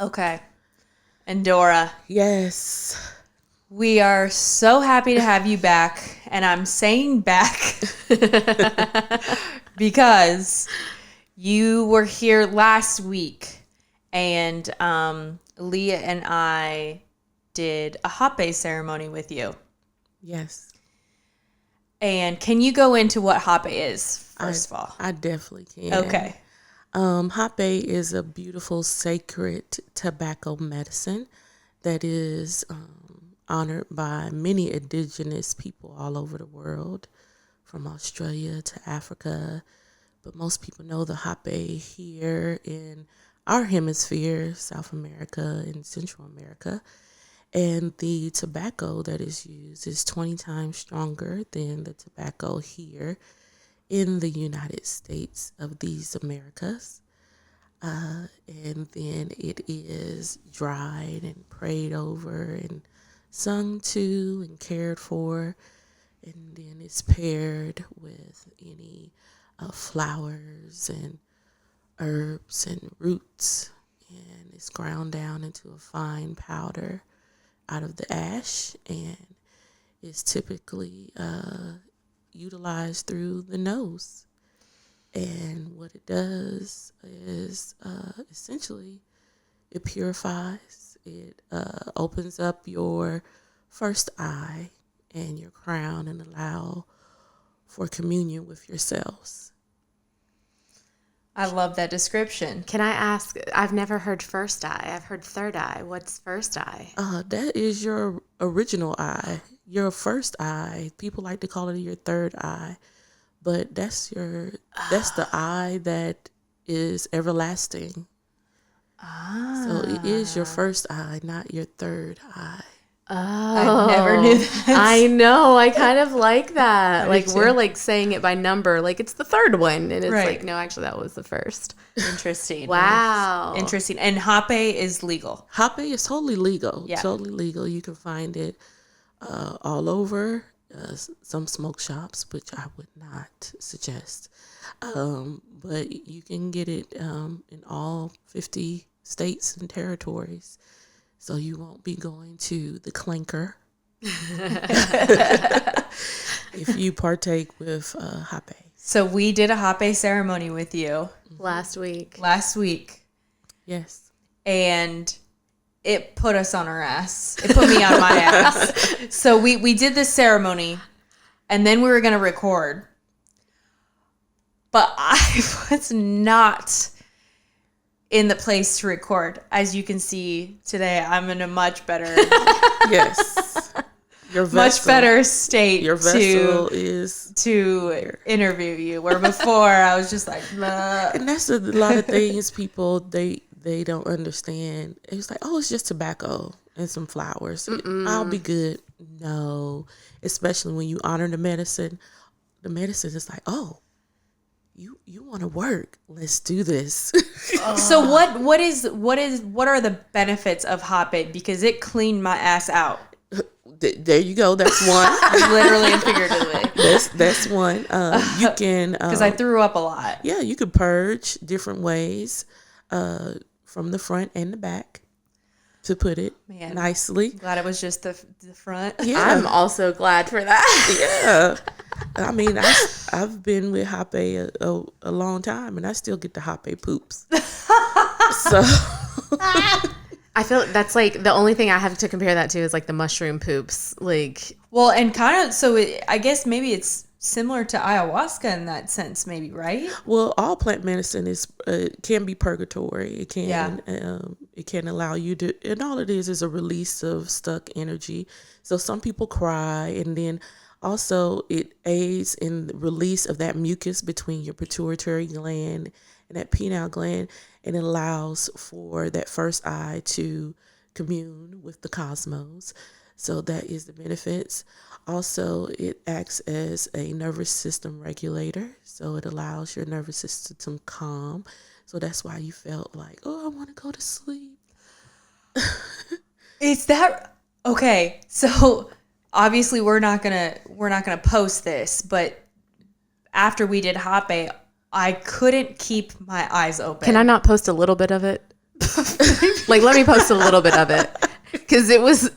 Okay. Endora. Yes. We are so happy to have you back. And I'm saying back because you were here last week and Leah and I did a Hapé ceremony with you. Yes. And can you go into what Hapé is, first of all? I definitely can. Okay. Hapé is a beautiful sacred tobacco medicine that is honored by many indigenous people all over the world, from Australia to Africa. But most people know the Hapé here in our hemisphere, South America and Central America. And the tobacco that is used is 20 times stronger than the tobacco here in the United States of these Americas. And then it is dried and prayed over and sung to and cared for. And then it's paired with any flowers and herbs and roots. And it's ground down into a fine powder out of the ash, and is typically utilized through the nose. And what it does is essentially it purifies, it opens up your first eye and your crown and allow for communion with yourselves. I love that description. Can I ask, I've never heard first eye. I've heard third eye. What's first eye? That is your original eye. Your first eye, people like to call it your third eye, but that's the eye that is everlasting. So it is your first eye, not your third eye. Oh, I never knew that. I know. I kind of like that. I do too. We're like saying it by number. Like it's the third one. And it's Right. like, no, actually that was the first. Interesting. Wow. Interesting. And Hapé is legal. Hapé is totally legal. Yeah. Totally legal. You can find it all over. Some smoke shops, which I would not suggest. But you can get it in all 50 states and territories. So you won't be going to the clinker if you partake with Hapé. So we did a Hapé ceremony with you Last week. Yes. and it put us on our ass. It put me on my ass. So we did this ceremony and then we were going to record. But I was not in the place to record. As you can see today, I'm in a much better Yes. Your vessel, much better state Your vessel is. to interview you, where before I was just like, nah. And that's a lot of things people, they don't understand. It's like, oh, it's just tobacco and some flowers. I'll be good. No. Especially when you honor the medicine. The medicine is like, oh, you want to work. Let's do this. So what are the benefits of Hapé? Because it cleaned my ass out, There you go. That's one. literally and figuratively. That's one. You can Because I threw up a lot. yeah, you can purge different ways from the front and the back, to put it Man. nicely. Glad it was just the front. Yeah, I'm also glad for that. yeah. I mean, I've been with Hapé a long time, and I still get the Hapé poops. So I feel that's like the only thing I have to compare that to is like the mushroom poops. Like, Well, and kind of, so I guess maybe it's similar to ayahuasca in that sense, maybe, right? well, all plant medicine is can be purgatory. It can Yeah. it can allow you to, and all it is a release of stuck energy. So some people cry, and then also it aids in the release of that mucus between your pituitary gland and that pineal gland, and it allows for that first eye to commune with the cosmos. So that is the benefits. Also, it acts as a nervous system regulator. So it allows your nervous system to calm. So that's why you felt like, oh, I want to go to sleep. Is that okay? So obviously we're not gonna post this, but after we did Hapé, I couldn't keep my eyes open. can I not post a little bit of it? Like, let me post a little bit of it, because it was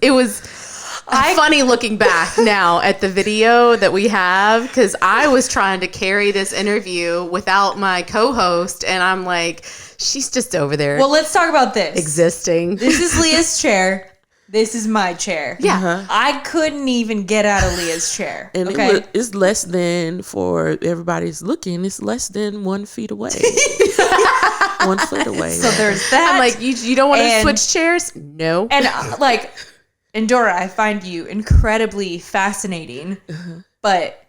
funny looking back now at the video that we have, because I was trying to carry this interview without my co-host, and I'm like, she's just over there. Well, let's talk about this. Existing. This is Leah's chair. This is my chair. Yeah. I couldn't even get out of Leah's chair. And okay. it's less than, for everybody's looking, it's less than 1 feet away. 1 foot away. So there's that. I'm like, you don't want to switch chairs? No. And like, Endora, I find you incredibly fascinating. But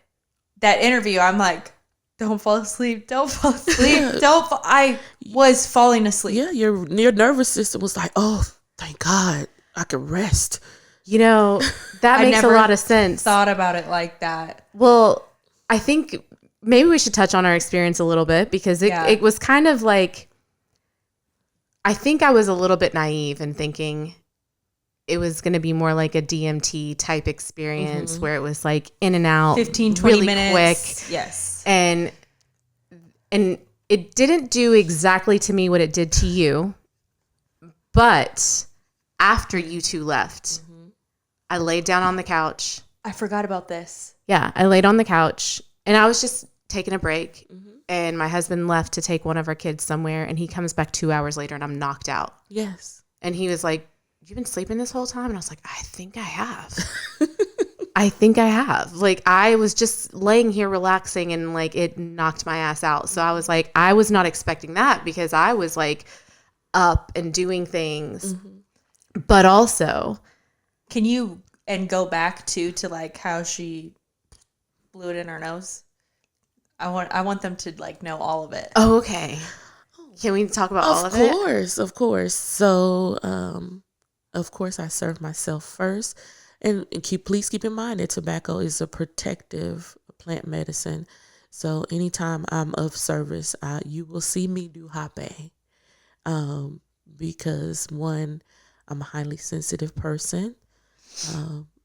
that interview, I'm like, don't fall asleep. Don't fall asleep. I was falling asleep. Yeah, your nervous system was like, oh, thank God, I can rest. You know, that makes a lot of sense. Thought about it like that. Well, I think maybe we should touch on our experience a little bit, because it was kind of like, I think I was a little bit naive in thinking it was going to be more like a DMT type experience, where it was like in and out, 15, 20 really minutes. Quick. Yes. And it didn't do exactly to me what it did to you. But after you two left, I laid down on the couch. I forgot about this. Yeah, I laid on the couch and I was just taking a break. And my husband left to take one of our kids somewhere, and he comes back 2 hours later and I'm knocked out. Yes. And he was like, you've been sleeping this whole time? And I was like, I think I have. I think I have. Like, I was just laying here relaxing, and like it knocked my ass out. So I was like, I was not expecting that, because I was like up and doing things. But also, can you go back to like how she blew it in her nose? I want them to like know all of it. Oh, okay. Can we talk about all of it? Of course. So, of course, I serve myself first, and please keep in mind that tobacco is a protective plant medicine. So, anytime I'm of service, you will see me do Hapé, because one, I'm a highly sensitive person,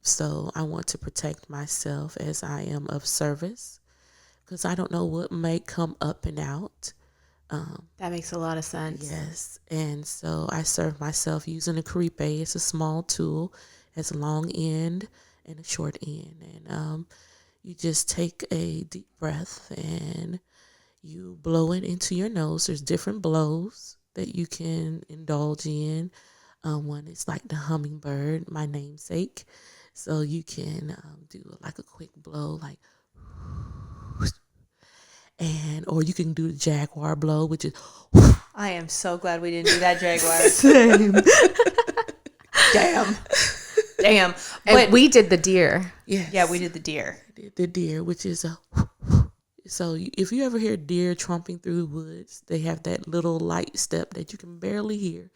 so I want to protect myself as I am of service, because I don't know what may come up and out. That makes a lot of sense. Yes. And so I serve myself using a crepe. It's a small tool. It has a long end and a short end. And you just take a deep breath and you blow it into your nose. There's different blows that you can indulge in. One is like the hummingbird, my namesake. So you can do like a quick blow, like, or you can do the jaguar blow, which is. I am so glad we didn't do that jaguar. Same. Damn. But we did the deer. Yes. Yeah, we did the deer. The deer, which is a. So if you ever hear deer tromping through the woods, they have that little light step that you can barely hear.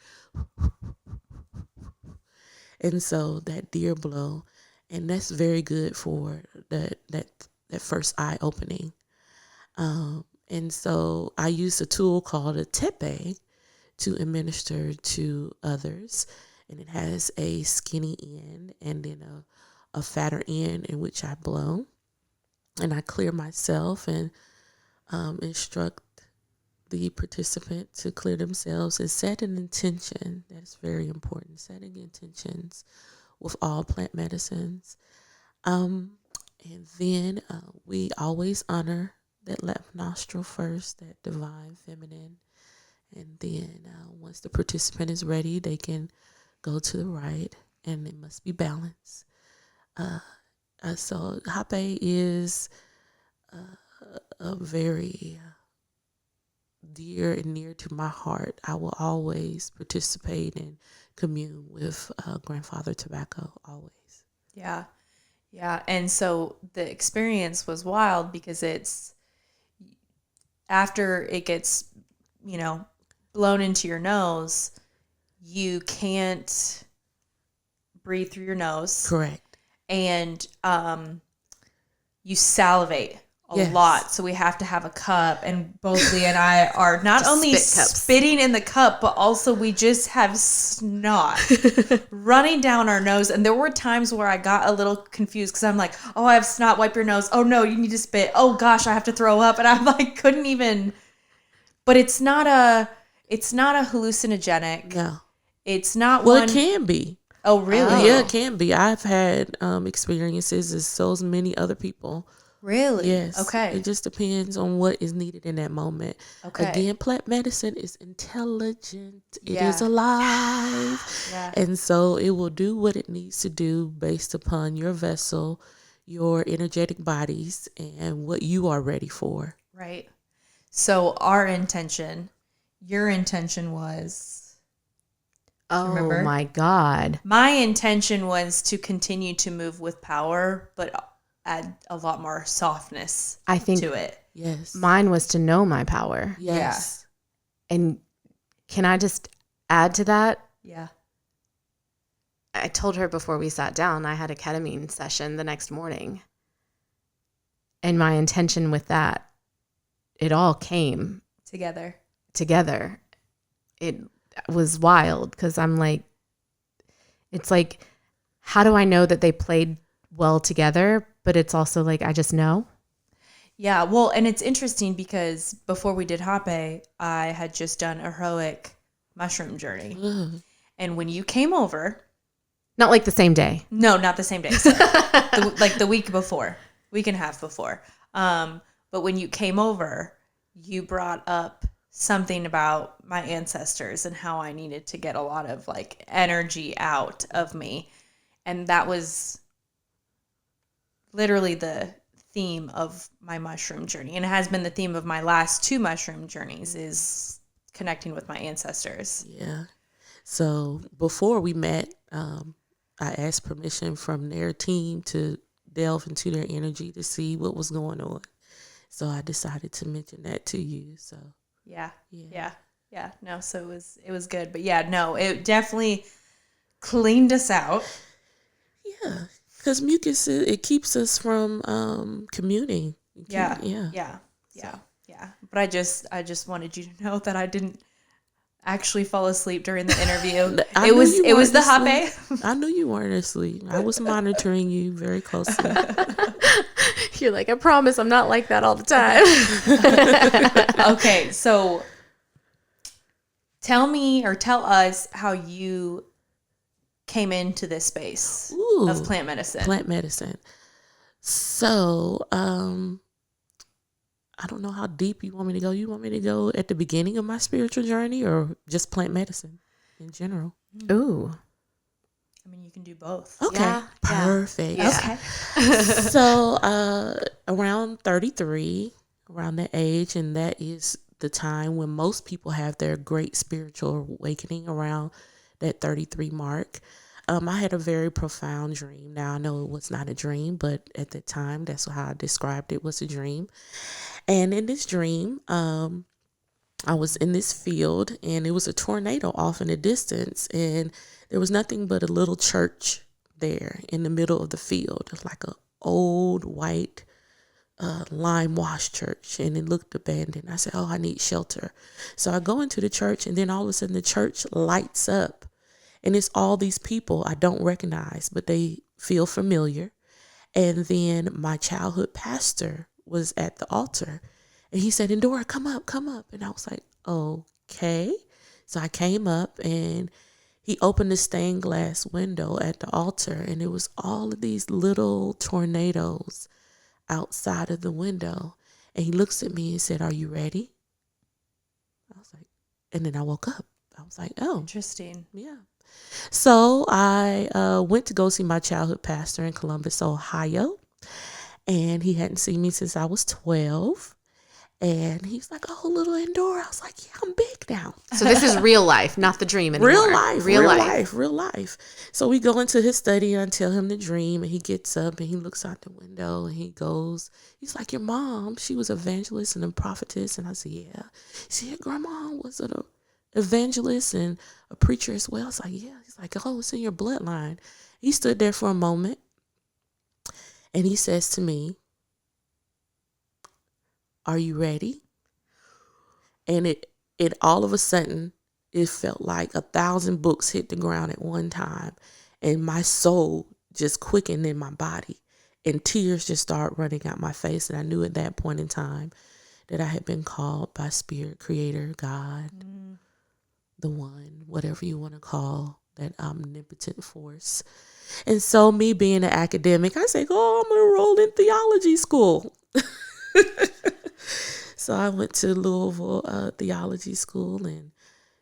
And so that deer blow, and that's very good for that first eye opening. And so I use a tool called a tepe to administer to others. And it has a skinny end and then a fatter end in which I blow. And I clear myself and instruct the participant to clear themselves and set an intention. That's very important. Setting intentions with all plant medicines. And then we always honor that left nostril first, that divine feminine. And then once the participant is ready, they can go to the right, and it must be balanced. So Hapé is a very dear and near to my heart. I will always participate and commune with Grandfather Tobacco, always. Yeah. Yeah. And so the experience was wild, because it's after it gets, blown into your nose, you can't breathe through your nose. Correct. And you salivate a lot. So we have to have a cup, and both Leah and I are not only spitting in the cup, but also we just have snot running down our nose. And there were times where I got a little confused, because I'm like, oh, I have snot, wipe your nose. Oh no, you need to spit. Oh gosh, I have to throw up. And I'm like, couldn't even, but it's not It's not a hallucinogenic. No. It's not well, one. It can be. Oh, really? Yeah, it can be. I've had experiences as so many other people. Really? Yes. Okay. It just depends on what is needed in that moment. Okay. Again, plant medicine is intelligent. It Yeah. is alive. Yeah. And so it will do what it needs to do based upon your vessel, your energetic bodies, and what you are ready for. Right. So your intention was... Oh, remember? my God. My intention was to continue to move with power, but add a lot more softness to it. Yes. Mine was to know my power. Yes. Yeah. And can I just add to that? Yeah. I told her before we sat down, I had a ketamine session the next morning. And my intention with that, it all came Together. It was wild because I'm like, it's like, how do I know that they played well together? But it's also like, I just know. Yeah, well, and it's interesting because before we did Hapé, I had just done a heroic mushroom journey. And when you came over... Not like the same day. No, not the same day. So like the week before, week and a half before. But when you came over, you brought up something about my ancestors and how I needed to get a lot of like energy out of me. And that was literally the theme of my mushroom journey. And it has been the theme of my last 2 mushroom journeys is connecting with my ancestors. Yeah. So before we met, I asked permission from their team to delve into their energy to see what was going on. So I decided to mention that to you. So Yeah. No, so it was good. But yeah, no, it definitely cleaned us out. Yeah. Because mucus, it keeps us from communing. Yeah. Yeah. But I just wanted you to know that I didn't actually fall asleep during the interview. It was the Hapé. I knew you weren't asleep. I was monitoring you very closely. You're like, I promise I'm not like that all the time. Okay, so tell us how you came into this space of plant medicine. Plant medicine. So, I don't know how deep you want me to go. You want me to go at the beginning of my spiritual journey or just plant medicine in general? Ooh. I mean, you can do both. Okay. Yeah. Perfect. Yeah. Okay. So, around 33, around that age, and that is the time when most people have their great spiritual awakening around that 33 mark. I had a very profound dream. Now, I know it was not a dream, but at the time, that's how I described it, was a dream. And in this dream, I was in this field, and it was a tornado off in the distance, and there was nothing but a little church there in the middle of the field. It was like an old white lime wash church, and it looked abandoned. I said, oh, I need shelter. So I go into the church, and then all of a sudden the church lights up, and it's all these people I don't recognize, but they feel familiar. And then my childhood pastor was at the altar, and he said, Endora, come up. And I was like, okay. So I came up, and he opened the stained glass window at the altar, and it was all of these little tornadoes outside of the window. And he looks at me and said, are you ready? I was like, and then I woke up. I was like, oh. Interesting. Yeah. So I went to go see my childhood pastor in Columbus, Ohio. And he hadn't seen me since I was 12. And he's like, oh, little Endora. I was like, yeah, I'm big now. So this is real life, not the dream anymore. Real life. So we go into his study, and I tell him the dream, and he gets up and he looks out the window, and he's like, your mom, she was evangelist and a prophetess. And I said, yeah. He said, your grandma was an evangelist and a preacher as well. I was like, yeah. He's like, oh, it's in your bloodline. He stood there for a moment, and he says to me, are you ready? And it all of a sudden, it felt like 1,000 books hit the ground at one time, and my soul just quickened in my body, and tears just started running out my face. And I knew at that point in time that I had been called by Spirit, Creator, God, the one, whatever you want to call that omnipotent force. And so me being an academic, I said, oh, I'm going to enroll in theology school. So I went to Louisville theology school and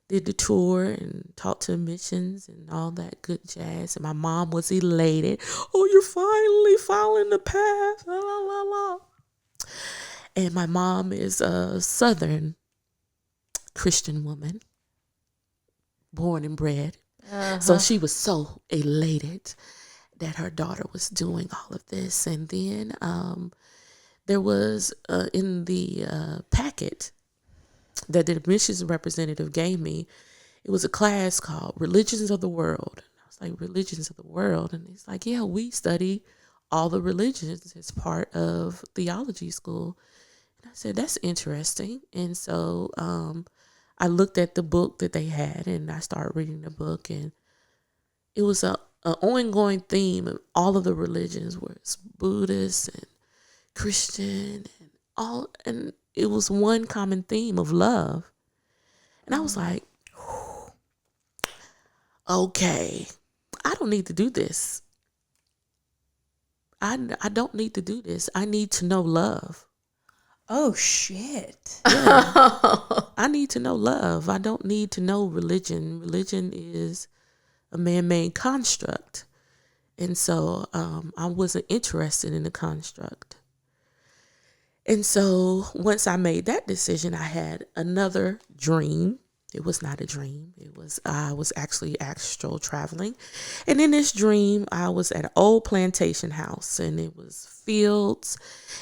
did the tour and talked to missions and all that good jazz. And my mom was elated. Oh, you're finally following the path. La, la, la. And my mom is a Southern Christian woman, born and bred. So she was so elated that her daughter was doing all of this. And then there was in the packet that the admissions representative gave me, it was a class called Religions of the World. I was like, Religions of the World? And he's like, yeah, we study all the religions as part of theology school. And I said, that's interesting. And so I looked at the book that they had and I started reading the book, and it was an ongoing theme of all of the religions, where it's Buddhist and Christian and it was one common theme of love. And I was like, okay, I don't need to do this. I don't need to do this. I need to know love. Oh, shit. Yeah. I need to know love. I don't need to know religion. Religion is a man-made construct. And so I wasn't interested in the construct. And so once I made that decision, I had another dream. It was not a dream. I was actually astral traveling. And in this dream, I was at an old plantation house, and it was fields.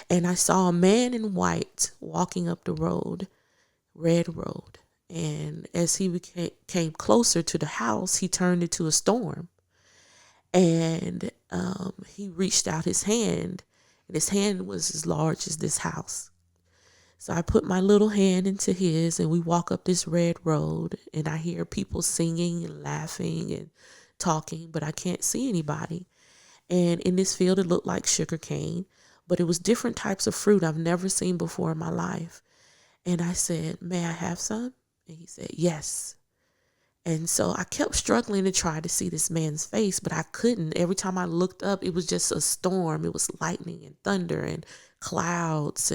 And I saw a man in white walking up the road, red road. And as he came closer to the house, he turned into a storm. And he reached out his hand, and his hand was as large as this house. So I put my little hand into his, and we walk up this red road, and I hear people singing and laughing and talking, but I can't see anybody. And in this field, it looked like sugar cane, but it was different types of fruit I've never seen before in my life. And I said, may I have some? And he said, yes. And so I kept struggling to try to see this man's face, but I couldn't. Every time I looked up, it was just a storm. It was lightning and thunder and clouds,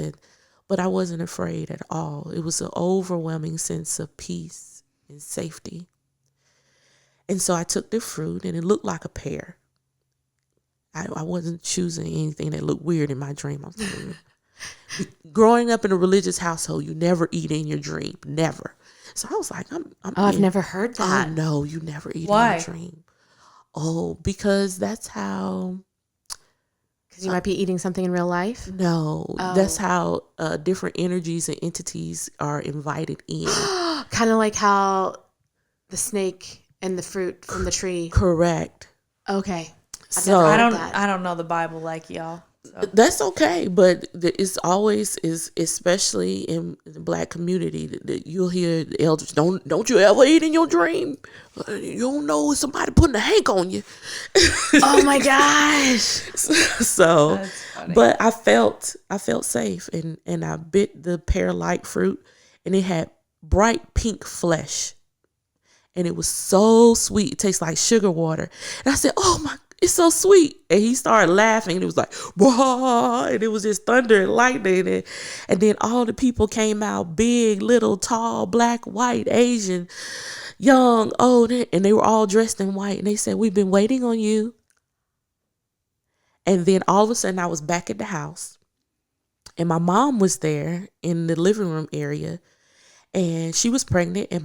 but I wasn't afraid at all. It was an overwhelming sense of peace and safety. And so I took the fruit, and it looked like a pear. I wasn't choosing anything that looked weird in my dream. I was like, growing up in a religious household, you never eat in your dream, never. So I was like, I've never heard that. Oh no, you never eat Why? in your dream. Oh, because that's how. Because you might be eating something in real life? No, that's how different energies and entities are invited in. Kind of like how the snake and the fruit from the tree. Correct. Okay. I don't know the Bible like y'all. So. That's okay, but it's always is, especially in the Black community, that you'll hear the elders, don't you ever eat in your dream. You don't know somebody putting a hank on you. Oh my gosh! So, but I felt safe, and I bit the pear-like fruit, and it had bright pink flesh, and it was so sweet. It tastes like sugar water, and I said, "Oh my." It's so sweet. And he started laughing, and it was like, whoa, and it was just thunder and lightning. And then all the people came out, big, little, tall, black, white, Asian, young, old, and they were all dressed in white. And they said, we've been waiting on you. And then all of a sudden I was back at the house, and my mom was there in the living room area, and she was pregnant, and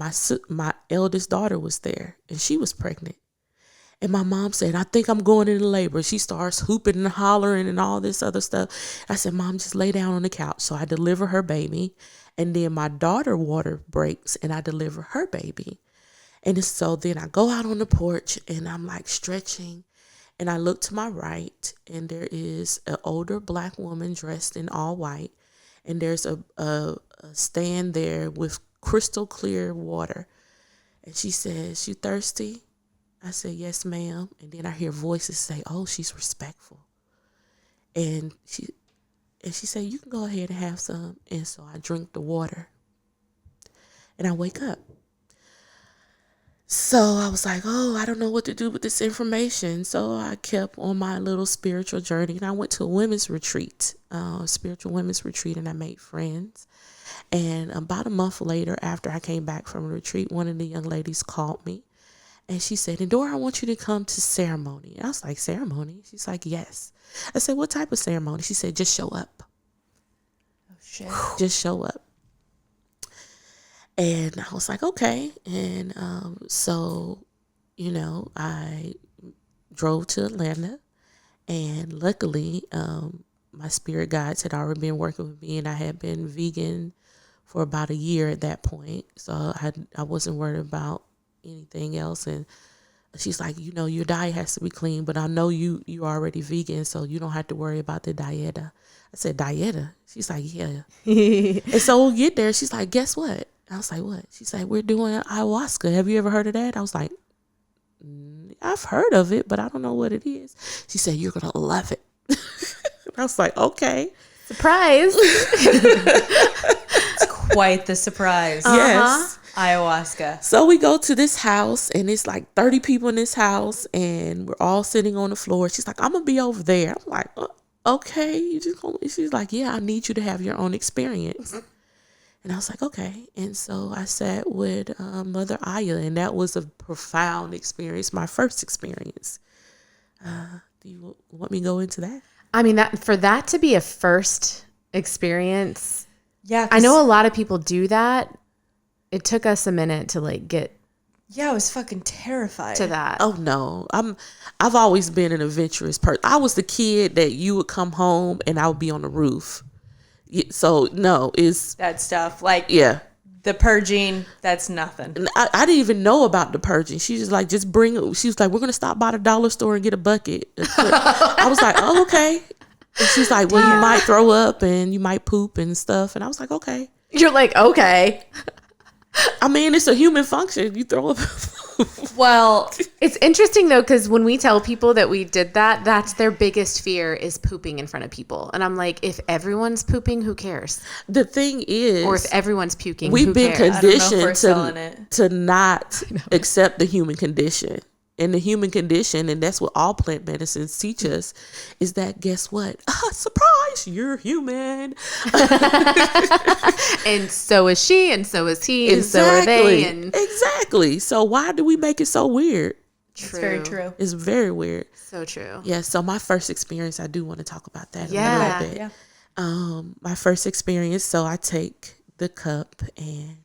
my eldest daughter was there, and she was pregnant. And my mom said, I think I'm going into labor. She starts hooping and hollering and all this other stuff. I said, Mom, just lay down on the couch. So I deliver her baby. And then my daughter water breaks, and I deliver her baby. And so then I go out on the porch, and I'm like stretching. And I look to my right, and there is an older Black woman dressed in all white. And there's a stand there with crystal clear water. And she says, you thirsty? I said, yes, ma'am. And then I hear voices say, oh, she's respectful. And she said, you can go ahead and have some. And so I drink the water. And I wake up. So I was like, oh, I don't know what to do with this information. So I kept on my little spiritual journey, and I went to a women's retreat, spiritual women's retreat, and I made friends. And about a month later, after I came back from a retreat, one of the young ladies called me, and she said, Endora, I want you to come to ceremony. I was like, ceremony? She's like, yes. I said, what type of ceremony? She said, just show up. Oh, shit. Just show up. And I was like, okay. And so, I drove to Atlanta. And luckily, my spirit guides had already been working with me. And I had been vegan for about a year at that point. So I wasn't worried about anything else. And she's like, your diet has to be clean. But I know you're already vegan, so you don't have to worry about the dieta. I said, dieta? She's like, yeah. And so we'll get there. She's like, guess what? I was like, what? She's like, we're doing ayahuasca. Have you ever heard of that? I was like, I've heard of it, but I don't know what it is. She said, you're going to love it. I was like, okay. Surprise. It's quite the surprise. Yes. Ayahuasca. So we go to this house, and it's like 30 people in this house, and we're all sitting on the floor. She's like, I'm going to be over there. I'm like, okay. She's like, yeah, I need you to have your own experience. And I was like, okay. And so I sat with Mother Aya, and that was a profound experience, my first experience. Do you want me to go into that? I mean, for that to be a first experience, Yeah. I know a lot of people do that. It took us a minute to get Yeah, I was fucking terrified to that. Oh no, I've always been an adventurous person. I was the kid that you would come home and I would be on the roof. So no, it's that stuff. Yeah. The purging, that's nothing. And I didn't even know about the purging. She was like, just bring it. She was like, we're going to stop by the dollar store and get a bucket. I was like, oh, okay. And she's like, well, you might throw up and you might poop and stuff. And I was like, okay. You're like, okay. I mean, it's a human function. You throw up. Well, it's interesting though, because when we tell people that we did that, that's their biggest fear is pooping in front of people. And I'm like, if everyone's pooping, who cares? The thing is, or if everyone's puking, we've who been cares? conditioned to not accept the human condition. And the human condition, and that's what all plant medicines teach us, is that guess what? Surprise, you're human. And so is she, and so is he, and so are they. And exactly. So why do we make it so weird? It's very true. It's very weird. So true. Yeah, so my first experience, I do want to talk about that a little bit. Yeah. My first experience, so I take the cup, and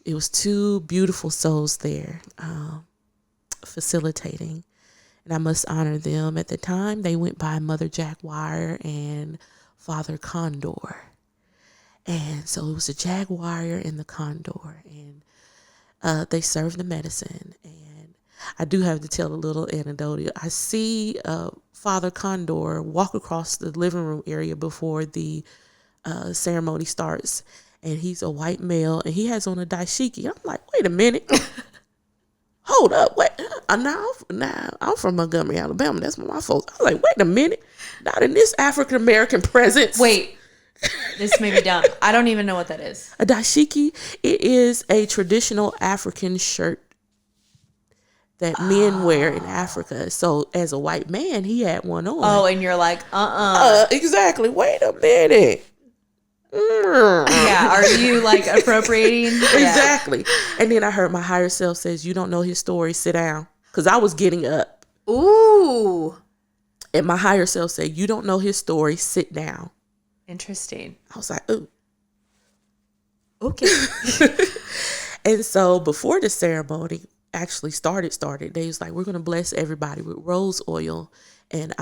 it was two beautiful souls there. Facilitating, and I must honor them. At the time, they went by Mother Jaguar and Father Condor, and so it was a Jaguar and the Condor, and they served the medicine. And I do have to tell a little anecdote. I see Father Condor walk across the living room area before the ceremony starts, and he's a white male, and he has on a dashiki. I'm like, wait a minute. Hold up, wait. Now, I'm from Montgomery, Alabama. That's where my folks. I was like, wait a minute. Not in this African American presence. Wait, this may be dumb. I don't even know what that is. A dashiki, it is a traditional African shirt that men wear in Africa. So as a white man, he had one on. Oh, and you're like, exactly. Wait a minute. Yeah, are you appropriating? Exactly. And then I heard my higher self says, you don't know his story, sit down. Because I was getting up. Ooh. And my higher self said, you don't know his story, sit down. Interesting. I was like, ooh. Okay. And so before the ceremony actually started, they was like, we're going to bless everybody with rose oil. And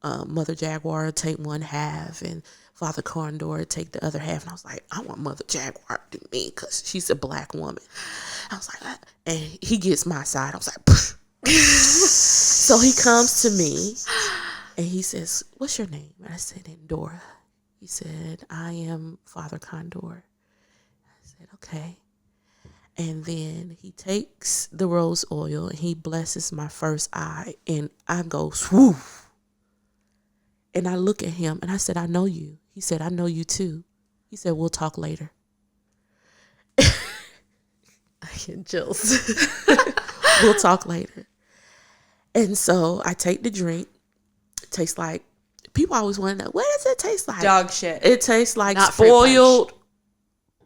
Mother Jaguar take one half, and Father Condor take the other half. And I was like, I want Mother Jaguar to do me because she's a black woman. I was like, and he gets my side. I was like, poof. So he comes to me and he says, what's your name? And I said, Endora. He said, I am Father Condor. I said, okay. And then he takes the rose oil and he blesses my first eye, and I go, swoop. And I look at him and I said, I know you. He said, I know you too. He said, we'll talk later. Chills. We'll talk later. And so I take the drink. It tastes like, people always want to know, what does it taste like? Dog shit. It tastes like Not spoiled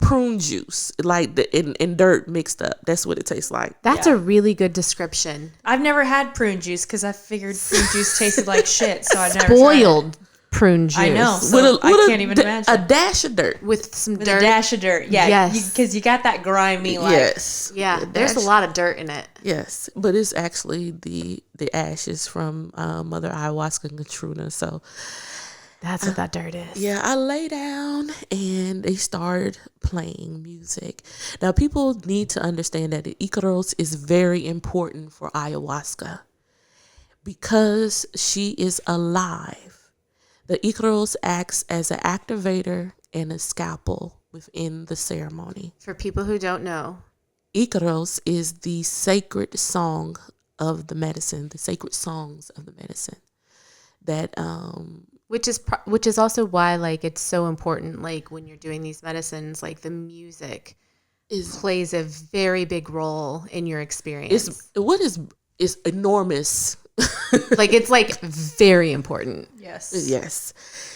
prune juice, like in dirt mixed up. That's what it tastes like. That's a really good description. I've never had prune juice because I figured prune juice tasted like shit, so I never Spoiled prune juice. I know. So I can't even imagine. A dash of dirt. With some With dirt. a dash of dirt. Yeah. Yes. Because you got that grimy, like. Yes. Yeah, there's a lot of dirt in it. Yes. But it's actually the ashes from Mother Ayahuasca and Katrina. So that's what that dirt is. yeah, I lay down and they started playing music. Now, people need to understand that the Icaros is very important for ayahuasca because she is alive. The Icaros acts as an activator and a scalpel within the ceremony. For people who don't know, Icaros is the sacred song of the medicine, the sacred songs of the medicine. That which is also why like it's so important, like when you're doing these medicines, like the music plays a very big role in your experience. It's enormous. Like it's like very important. Yes.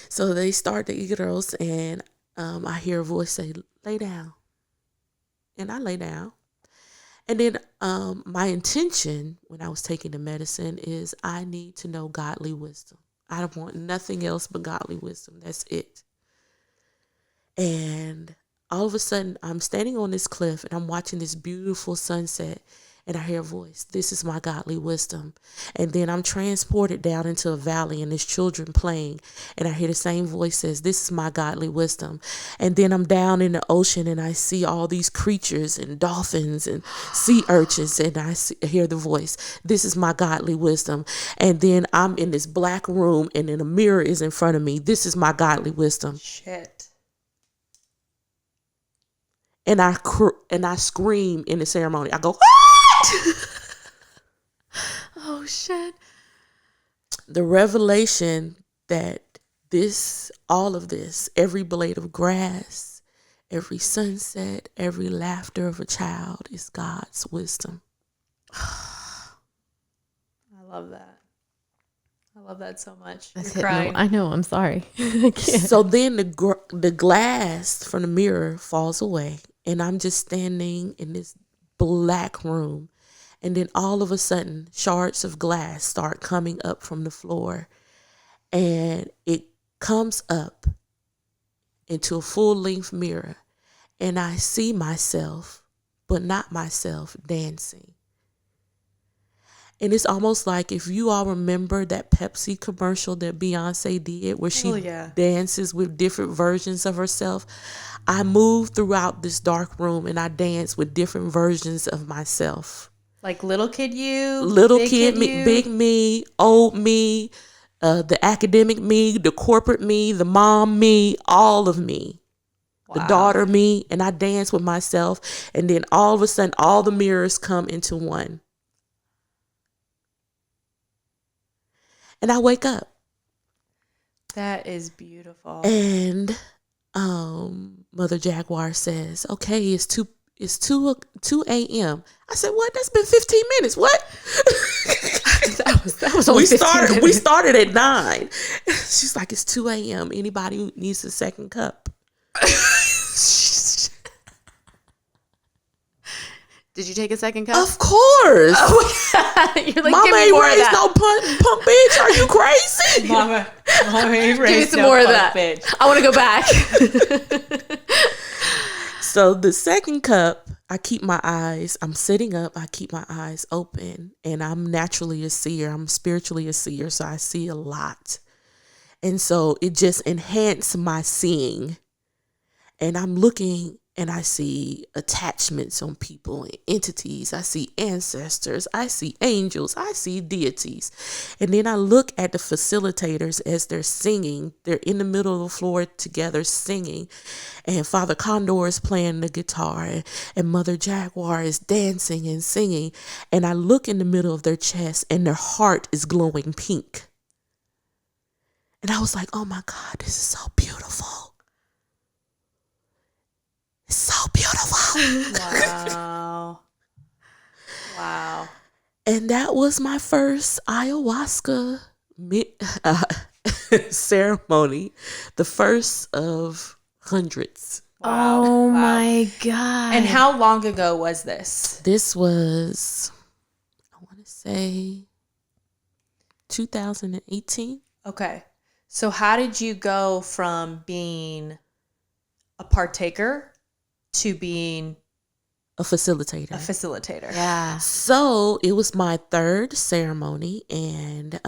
So they start the Icaros and I hear a voice say, lay down. And I lay down. And then my intention when I was taking the medicine is I need to know godly wisdom. I don't want nothing else but godly wisdom. That's it. And all of a sudden, I'm standing on this cliff and I'm watching this beautiful sunset. And I hear a voice, this is my godly wisdom. And then I'm transported down into a valley and there's children playing. And I hear the same voice says, this is my godly wisdom. And then I'm down in the ocean and I see all these creatures and dolphins and sea urchins. And I hear the voice, this is my godly wisdom. And then I'm in this black room and then a mirror is in front of me. This is my godly wisdom. Shit. And I scream in the ceremony. I go, oh shit. The revelation that all of this, every blade of grass, every sunset, every laughter of a child is God's wisdom. I love that. I love that so much. That's You're crying. I know. I'm sorry. I can't. So then the glass from the mirror falls away and I'm just standing in this black room. And then all of a sudden, shards of glass start coming up from the floor. And it comes up into a full-length mirror. And I see myself, but not myself, dancing. And it's almost like if you all remember that Pepsi commercial that Beyonce did where she dances with different versions of herself. I move throughout this dark room and I dance with different versions of myself. Like little kid you, little big kid me, you. big me, old me, the academic me, the corporate me, the mom me, all of me. Wow. The daughter me, and I dance with myself. And then all of a sudden, all the mirrors come into one. And I wake up. That is beautiful. And Mother Jaguar says, okay, it's 2 a.m. I said, what? That's been 15 minutes. What? that was only 15 minutes. We started at 9. She's like, it's 2 a.m. Anybody who needs a second cup? Did you take a second cup? Of course. Oh, you're like, Mama ain't raised no punk bitch. Are you crazy? Mama ain't raised give me some more of that. Bitch. I want to go back. So the second cup, I'm sitting up, I keep my eyes open, and I'm naturally a seer. I'm spiritually a seer, so I see a lot. And so it just enhanced my seeing. And I'm looking and I see attachments on people and entities. I see ancestors. I see angels. I see deities. And then I look at the facilitators as they're singing. They're in the middle of the floor together singing. And Father Condor is playing the guitar. And Mother Jaguar is dancing and singing. And I look in the middle of their chest and their heart is glowing pink. And I was like, oh my God, this is so beautiful. It's so beautiful. Wow. Wow. And that was my first ayahuasca ceremony, the first of hundreds. Wow. Oh Wow. my God. And how long ago was this? This was, I want to say, 2018. Okay. So how did you go from being a partaker to being A facilitator. a facilitator? Yeah. So it was my third ceremony, and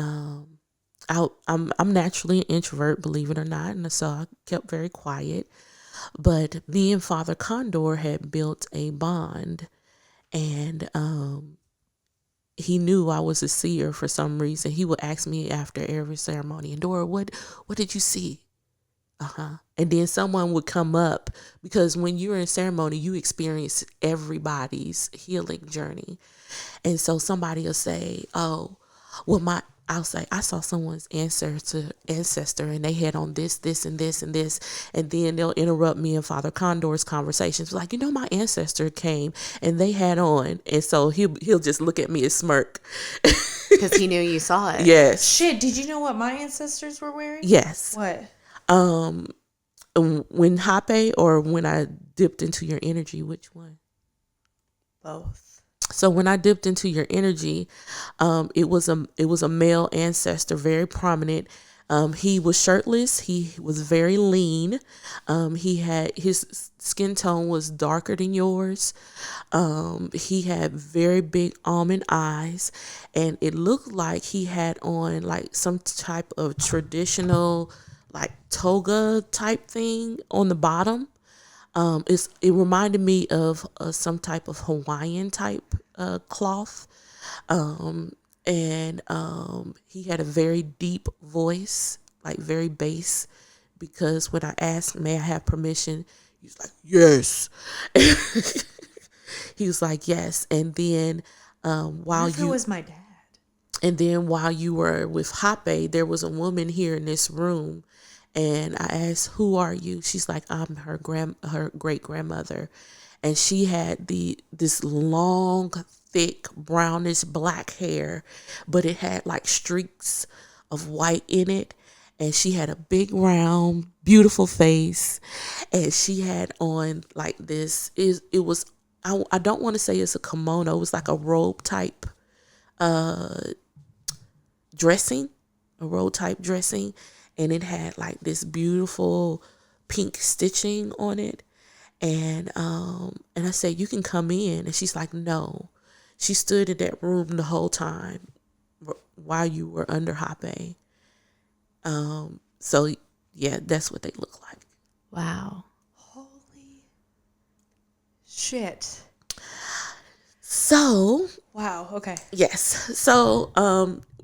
I'm naturally an introvert, believe it or not, and so I kept very quiet. But me and Father Condor had built a bond, and he knew I was a seer for some reason. He would ask me after every ceremony, Endora, what did you see? And then someone would come up, because when you're in ceremony, you experience everybody's healing journey. And so somebody will say, oh, well, I'll say, I saw someone's ancestor and they had on this, this, and this, and this. And then they'll interrupt me and Father Condor's conversations. Like, my ancestor came and they had on. And so he'll just look at me and smirk. Because he knew you saw it. Yes. Shit, did you know what my ancestors were wearing? Yes. What? When Hapé or when I dipped into your energy, which one? Both. So when I dipped into your energy, it was a male ancestor, very prominent. He was shirtless. He was very lean. His skin tone was darker than yours. He had very big almond eyes, and it looked like he had on like some type of traditional, like toga type thing on the bottom. It reminded me of some type of Hawaiian type cloth. And he had a very deep voice, like very bass, because when I asked, may I have permission? He was like, yes. He was like, yes. And then while It was my dad. And then while you were with Hapé, there was a woman here in this room. And I asked, who are you? She's like, I'm her great grandmother. And she had this long, thick, brownish black hair, but it had like streaks of white in it. And she had a big, round, beautiful face. And she had on like this, it was, I don't want to say it's a kimono. It was like a robe type dressing, a robe type dressing. And it had like this beautiful pink stitching on it. And I said, you can come in. And she's like, no. She stood in that room the whole time while you were under Hapé. So yeah, that's what they look like. Wow. Holy shit. So. Wow. Okay. Yes. So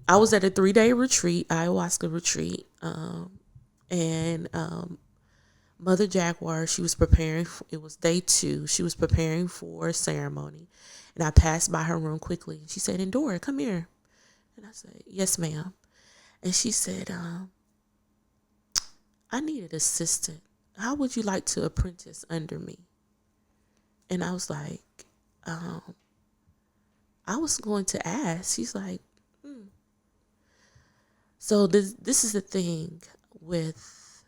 I was at a 3-day retreat, ayahuasca retreat. And Mother Jaguar, she was preparing, it was day 2. She was preparing for a ceremony. And I passed by her room quickly. And she said, Endora, come here. And I said, yes, ma'am. And she said, I need an assistant. How would you like to apprentice under me? And I was like, I was going to ask. She's like, So this is the thing with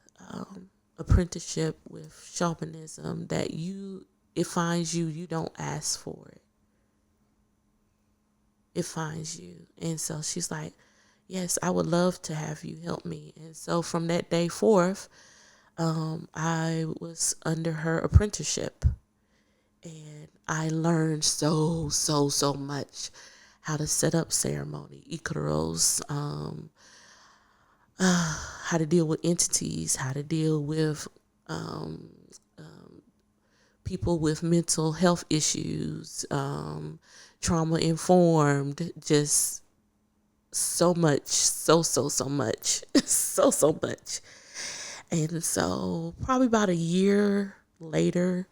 apprenticeship, with shamanism, that it finds you. You don't ask for it. It finds you. And so she's like, yes, I would love to have you help me. And so from that day forth, I was under her apprenticeship. And I learned so much how to set up ceremony, ikaros, how to deal with entities, how to deal with people with mental health issues, trauma informed, just so much, so much, so much. And so probably about a year later,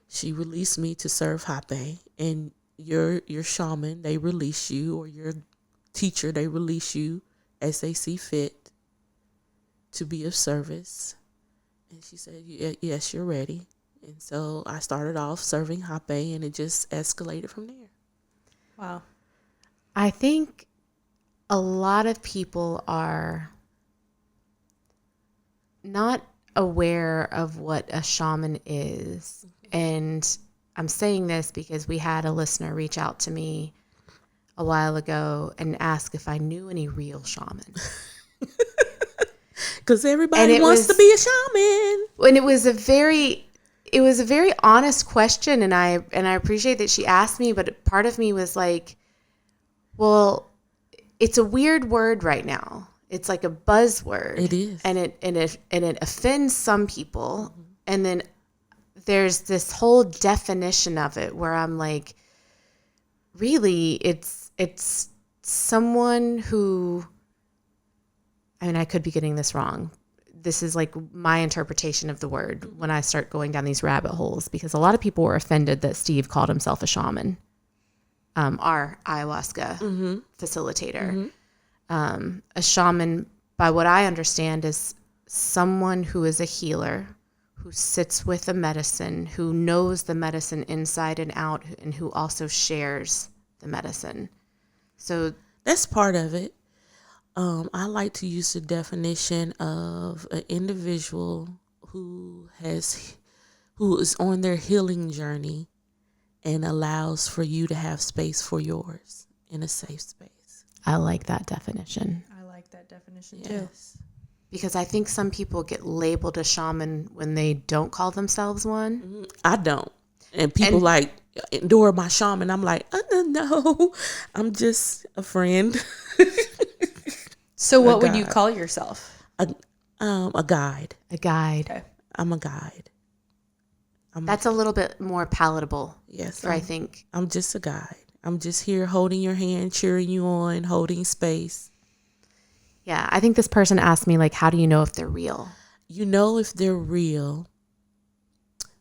she released me to serve Hapé. And your shaman, they release you, or your teacher, they release you as they see fit to be of service. And she said, yes, you're ready. And so I started off serving Hapé, and it just escalated from there. Wow. I think a lot of people are not aware of what a shaman is. And I'm saying this because we had a listener reach out to me a while ago and ask if I knew any real shaman. Because everybody wants to be a shaman. And it was a very honest question, and I appreciate that she asked me, but part of me was like, well, it's a weird word right now. It's like a buzzword. It is. And it offends some people. Mm-hmm. And then there's this whole definition of it where I'm like, really, it's someone who, I mean, I could be getting this wrong. This is like my interpretation of the word when I start going down these rabbit holes, because a lot of people were offended that Steve called himself a shaman, our ayahuasca facilitator. A shaman, by what I understand, is someone who is a healer, who sits with a medicine, who knows the medicine inside and out, and who also shares the medicine. So that's part of it. I like to use the definition of an individual who is on their healing journey and allows for you to have space for yours in a safe space. I like that definition. I like that definition too. Because I think some people get labeled a shaman when they don't call themselves one. I don't. And people like, Endora, my shaman. I'm like, no, I'm just a friend. So what would you call yourself? A guide. A guide. Okay. I'm a guide. That's a little bit more palatable. Yes. I think. I'm just a guide. I'm just here holding your hand, cheering you on, holding space. Yeah. I think this person asked me, like, how do you know if they're real? You know if they're real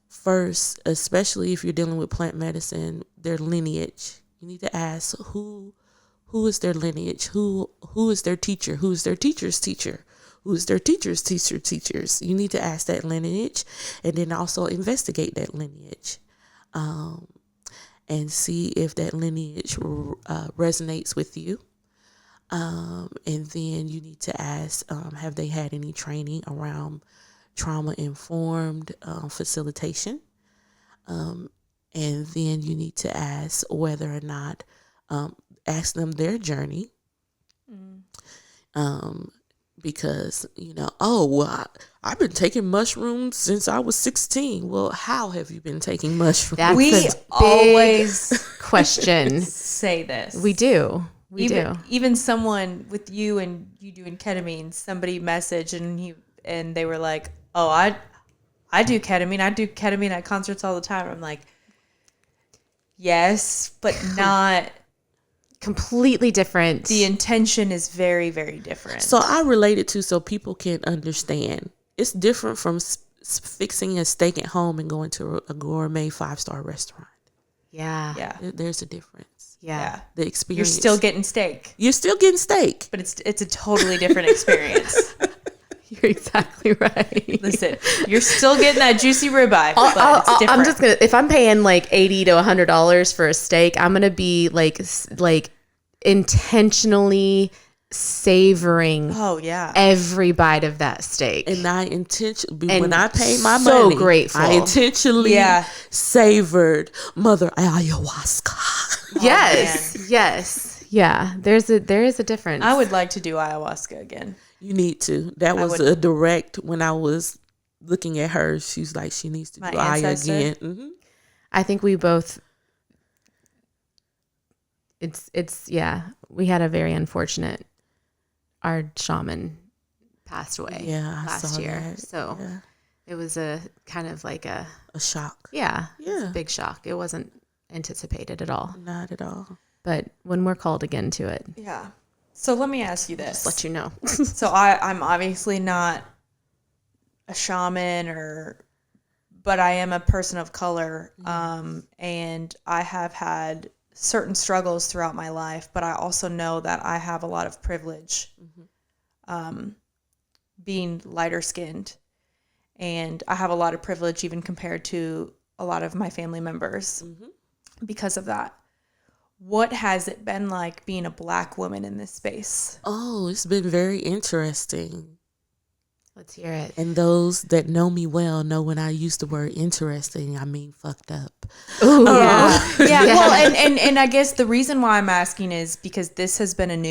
first, especially if you're dealing with plant medicine, their lineage. You need to ask who is their lineage? Who is their teacher? Who is their teacher's teacher? Who is their teacher's teachers? You need to ask that lineage, and then also investigate that lineage, and see if that lineage resonates with you. And then you need to ask, have they had any training around trauma-informed facilitation? And then you need to ask whether or not, ask them their journey. Because, I've been taking mushrooms since I was 16. Well, how have you been taking mushrooms? We always question. Say this. We do. Even someone with you and you doing ketamine, somebody messaged and they were like, oh, I do ketamine. I do ketamine at concerts all the time. I'm like, yes, but not... Completely different. The intention is very, very different. So I relate it to so people can understand. It's different from fixing a steak at home and going to a gourmet 5-star restaurant. Yeah. There's a difference. Yeah. The experience. You're still getting steak. But it's a totally different experience. You're exactly right. Listen, you're still getting that juicy ribeye, but it's different. I'm just gonna, if I'm paying like $80 to $100 for a steak, I'm gonna be like intentionally savoring. Oh yeah, every bite of that steak. And I intentionally, when I paid my money, so grateful. I intentionally savored Mother Ayahuasca. Yes. Yeah, there is a difference. I would like to do ayahuasca again. You need to. That was a direct, when I was looking at her, she's like, she needs to do ayahuasca again. Mm-hmm. I think we both, we had a very unfortunate, our shaman passed away last year. That. So it was a kind of like a shock. Yeah. It was a big shock. It wasn't anticipated at all. Not at all. But when we're called again to it. Yeah. So let me ask you this. Just let you know. So I'm obviously not a shaman but I am a person of color. And I have had certain struggles throughout my life, but I also know that I have a lot of privilege, being lighter skinned. And I have a lot of privilege even compared to a lot of my family members because of that. What has it been like being a Black woman in this space? Oh, it's been very interesting. Let's hear it. And those that know me well know when I use the word interesting, I mean fucked up. Oh, yeah. Well, and I guess the reason why I'm asking is because this has been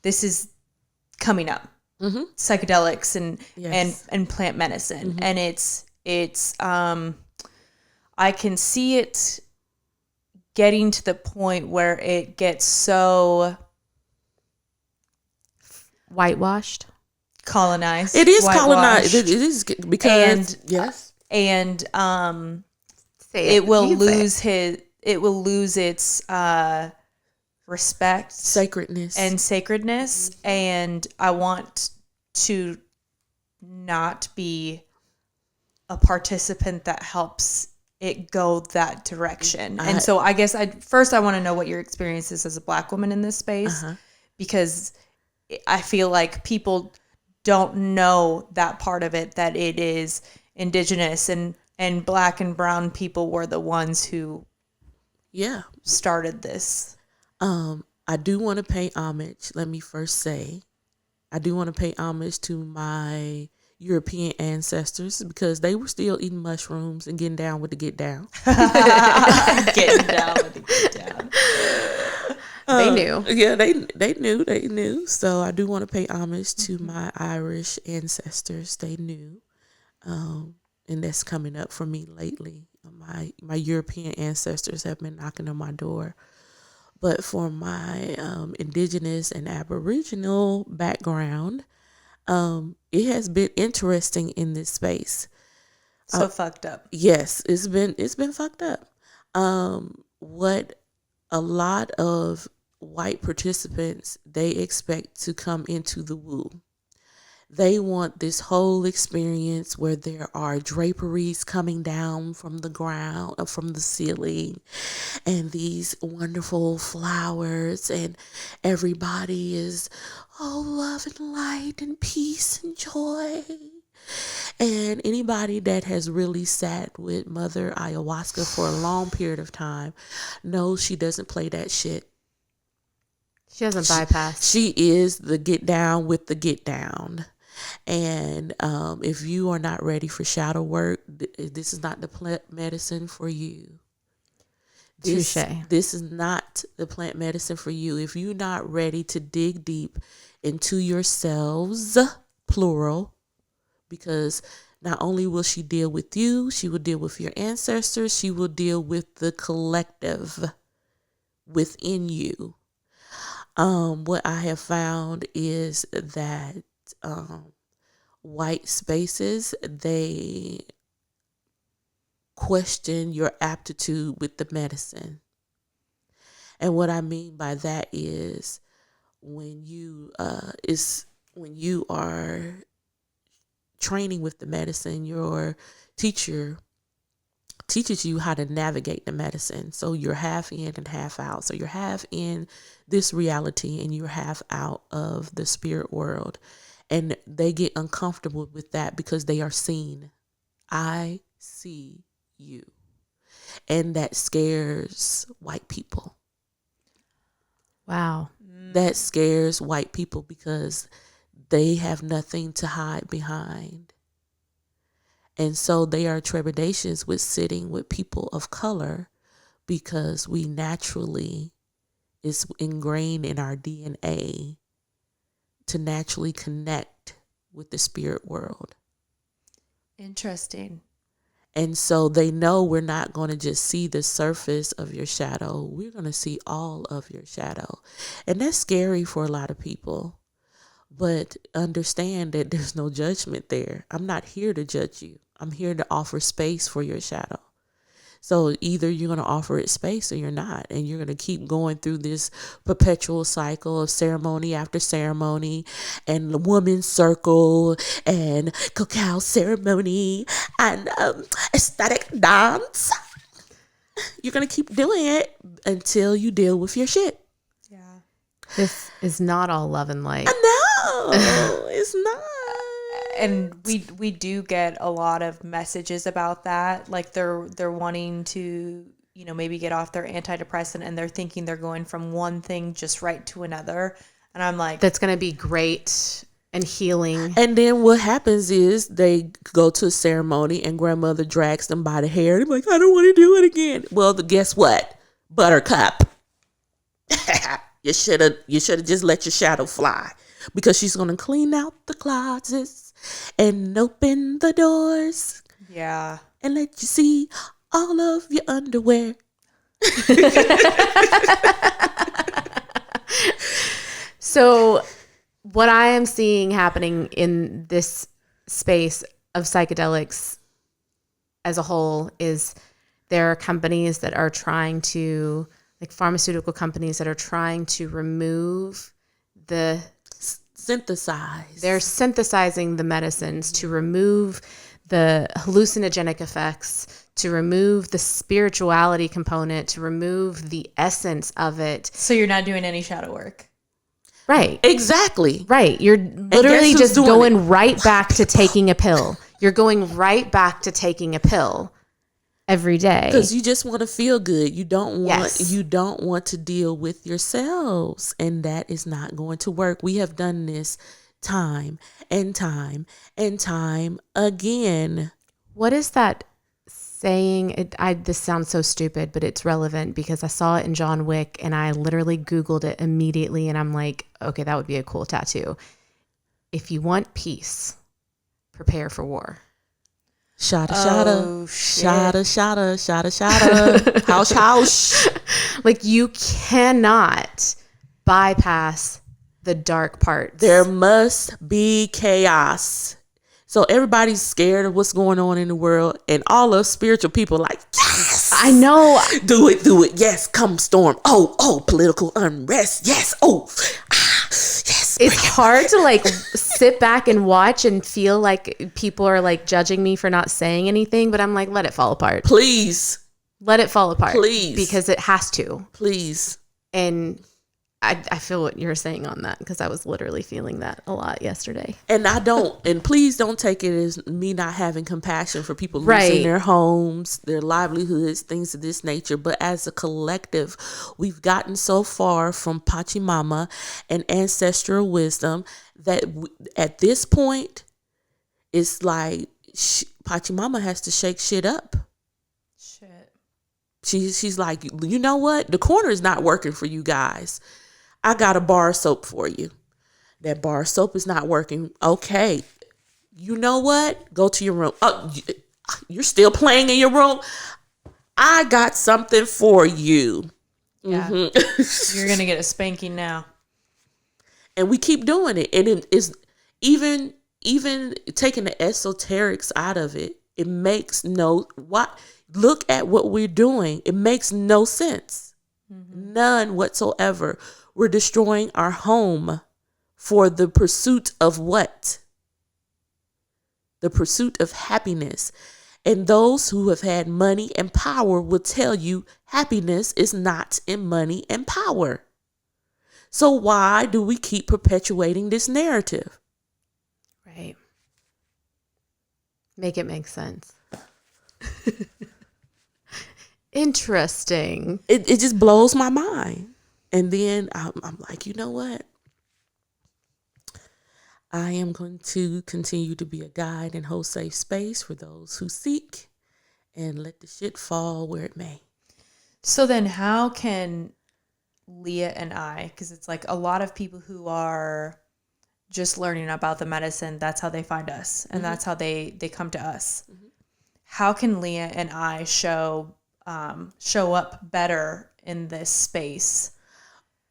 this is coming up. Psychedelics and plant medicine. And it's I can see it getting to the point where it gets so whitewashed, colonized. It is colonized. It is because it will lose its respect, sacredness, and I want to not be a participant that helps it go that direction. And so I guess I want to know what your experience is as a Black woman in this space, because I feel like people don't know that part of it, that it is indigenous and Black and brown people were the ones who started this. I do want to pay homage. Let me first say, I do want to pay homage to my European ancestors because they were still eating mushrooms and getting down with the get down. Getting down with the get down. They knew. Yeah, they knew. So I do want to pay homage to my Irish ancestors. They knew. And that's coming up for me lately. My European ancestors have been knocking on my door. But for my indigenous and Aboriginal background, it has been interesting in this space. So fucked up. Yes, it's been fucked up. What a lot of white participants, they expect to come into the woo. They want this whole experience where there are draperies coming down from the ground, from the ceiling, and these wonderful flowers, and everybody is, love and light and peace and joy. And anybody that has really sat with Mother Ayahuasca for a long period of time knows she doesn't play that shit. She doesn't bypass. She is the get down with the get down. And if you are not ready for shadow work, this is not the plant medicine for you. This is not the plant medicine for you. If you're not ready to dig deep into yourselves, plural, because not only will she deal with you, she will deal with your ancestors, she will deal with the collective within you. What I have found is that white spaces, they question your aptitude with the medicine. And what I mean by that is when you are training with the medicine, your teacher teaches you how to navigate the medicine. So you're half in and half out. So you're half in this reality and you're half out of the spirit world. And they get uncomfortable with that because they are seen. I see you. And that scares white people. Wow. That scares white people because they have nothing to hide behind. And so they are trepidations with sitting with people of color because we naturally, it's ingrained in our DNA to naturally connect with the spirit world. Interesting. And so they know we're not going to just see the surface of your shadow. We're going to see all of your shadow. And that's scary for a lot of people. But understand that there's no judgment there. I'm not here to judge you. I'm here to offer space for your shadow. So either you're going to offer it space or you're not. And you're going to keep going through this perpetual cycle of ceremony after ceremony and the woman's circle and cacao ceremony and aesthetic dance. You're going to keep doing it until you deal with your shit. Yeah. This is not all love and light. No, it's not. And we do get a lot of messages about that. Like they're wanting to, maybe get off their antidepressant, and they're thinking they're going from one thing just right to another. And I'm like, that's going to be great and healing. And then what happens is they go to a ceremony and grandmother drags them by the hair. And they're like, I don't want to do it again. Well, guess what? Buttercup. You should have just let your shadow fly, because she's going to clean out the closets and open the doors. Yeah. And let you see all of your underwear. So what I am seeing happening in this space of psychedelics as a whole is there are companies that are trying to, like pharmaceutical companies that are trying to remove the synthesize. They're synthesizing the medicines to remove the hallucinogenic effects, to remove the spirituality component, to remove the essence of it. So you're not doing any shadow work. Right. Exactly. Right. You're literally just going right back to taking a pill. You're going right back to taking a pill every day. Because you just want to feel good. You don't want to deal with yourselves. And that is not going to work. We have done this time and time and time again. What is that saying? This sounds so stupid, but it's relevant because I saw it in John Wick and I literally Googled it immediately and I'm like, okay, that would be a cool tattoo. If you want peace, prepare for war. Shada, house. Like you cannot bypass the dark parts. There must be chaos. So everybody's scared of what's going on in the world, and all of spiritual people like, yes, I know. Do it. Yes, come storm. Oh, political unrest. Yes. Yes. It's hard to like sit back and watch and feel like people are like judging me for not saying anything, but I'm like, let it fall apart. Please. Let it fall apart. Please. Because it has to. Please. And I feel what you're saying on that because I was literally feeling that a lot yesterday. And please don't take it as me not having compassion for people losing their homes, their livelihoods, things of this nature. But as a collective, we've gotten so far from Pachamama and ancestral wisdom that at this point, it's like Pachamama has to shake shit up. Shit. She's like, you know what? The corner is not working for you guys. I got a bar of soap for you. That bar of soap is not working. Okay. You know what? Go to your room. Oh, you're still playing in your room? I got something for you. Yeah. Mm-hmm. You're going to get a spanking now. And we keep doing it. And it is even taking the esoterics out of it. It makes look at what we're doing. It makes no sense. Mm-hmm. None whatsoever. We're destroying our home for the pursuit of what? The pursuit of happiness. And those who have had money and power will tell you happiness is not in money and power. So why do we keep perpetuating this narrative? Right. Make it make sense. Interesting. It just blows my mind. And then I'm like, you know what? I am going to continue to be a guide and hold safe space for those who seek and let the shit fall where it may. So then how can Leah and I, because it's like a lot of people who are just learning about the medicine, that's how they find us. And that's how they come to us. Mm-hmm. How can Leah and I show up better in this space?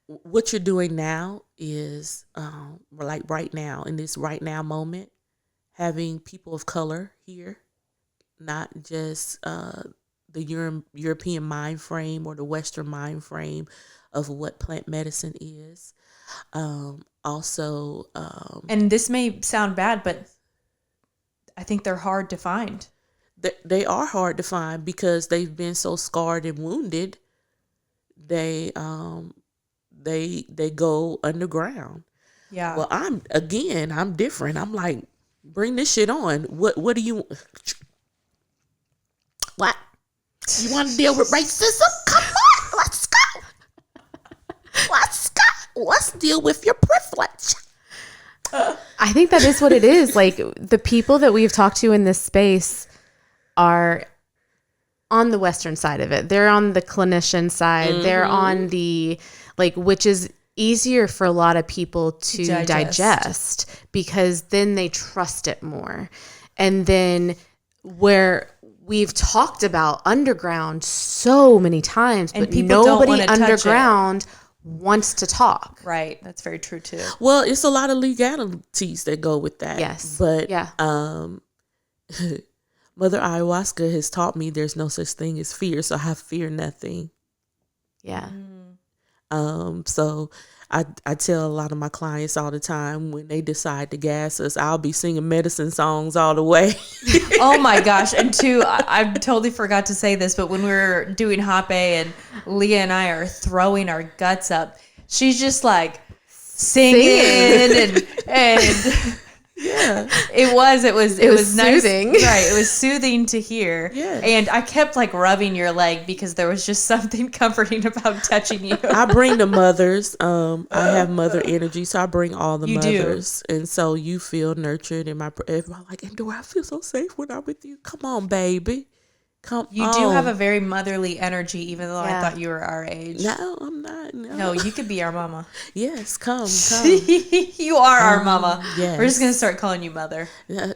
What you're doing now is like right now, in this right now moment, having people of color here, not just the European mind frame or the Western mind frame of what plant medicine is. Also, and this may sound bad, but I think they're hard to find. They are hard to find because they've been so scarred and wounded. They go underground. Yeah. Well, I'm different. I'm like, bring this shit on. What do you? What? You want to deal with racism? Come on, let's go. Let's go. Let's deal with your privilege. I think that is what it is. Like, the people that we've talked to in this space are on the Western side of it. They're on the clinician side. They're on the, like, which is easier for a lot of people to digest because then they trust it more. And then where we've talked about underground so many times, and but nobody underground wants to talk. Right. That's very true too. Well, it's a lot of legalities that go with that. Yes. But Mother Ayahuasca has taught me there's no such thing as fear, so I fear nothing. Yeah. So I tell a lot of my clients all the time, when they decide to gas us, I'll be singing medicine songs all the way. Oh my gosh. And two, I totally forgot to say this, but when we were doing Hapé and Leah and I are throwing our guts up, she's just like singing and yeah, it was nice. Soothing. Right. It was soothing to hear. Yeah. And I kept like rubbing your leg because there was just something comforting about touching you. I bring the mothers. I have mother energy, so I bring all the mothers. And so you feel nurtured in my like, Endora, I feel so safe when I'm with you. Come on, baby. You do have a very motherly energy, even though I thought you were our age. No, I'm not. No, you could be our mama. Yes, come. You are our mama. Yes. We're just going to start calling you mother. You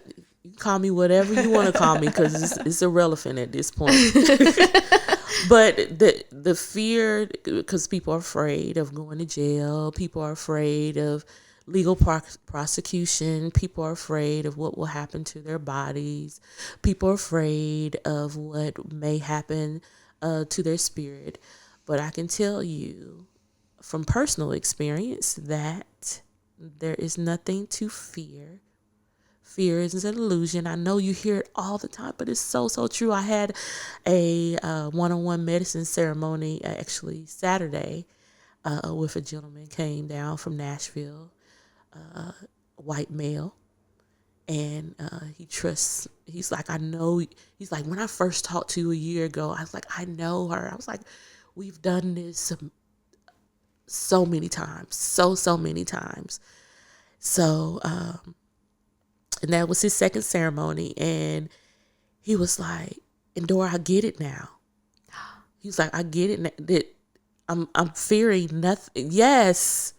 call me whatever you want to call me because it's irrelevant at this point. But the fear, because people are afraid of going to jail. People are afraid of legal prosecution. People are afraid of what will happen to their bodies. People are afraid of what may happen to their spirit. But I can tell you from personal experience that there is nothing to fear. Fear is an illusion. I know you hear it all the time, but it's so true. I had a one-on-one medicine ceremony actually Saturday with a gentleman came down from Nashville. White male, and he's like, I know, he's like, when I first talked to you a year ago, I was like, I know her. I was like, we've done this so many times, so many times. So and that was his second ceremony, and he was like, Endora, I get it now. He's like, I get it now, that I'm fearing nothing. Yes.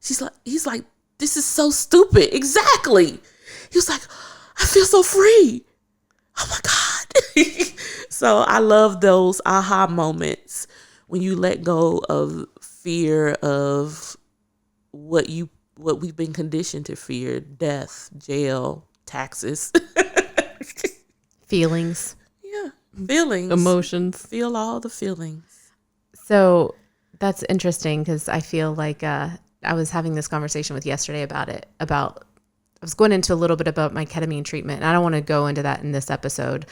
He's like, this is so stupid. Exactly. He was like, I feel so free. Oh my God. So I love those aha moments when you let go of fear of what we've been conditioned to fear: death, jail, taxes. Feelings. Yeah. Feelings. Emotions. Feel all the feelings. So that's interesting because I feel like I was having this conversation with yesterday about it. I was going into a little bit about my ketamine treatment, and I don't want to go into that in this episode,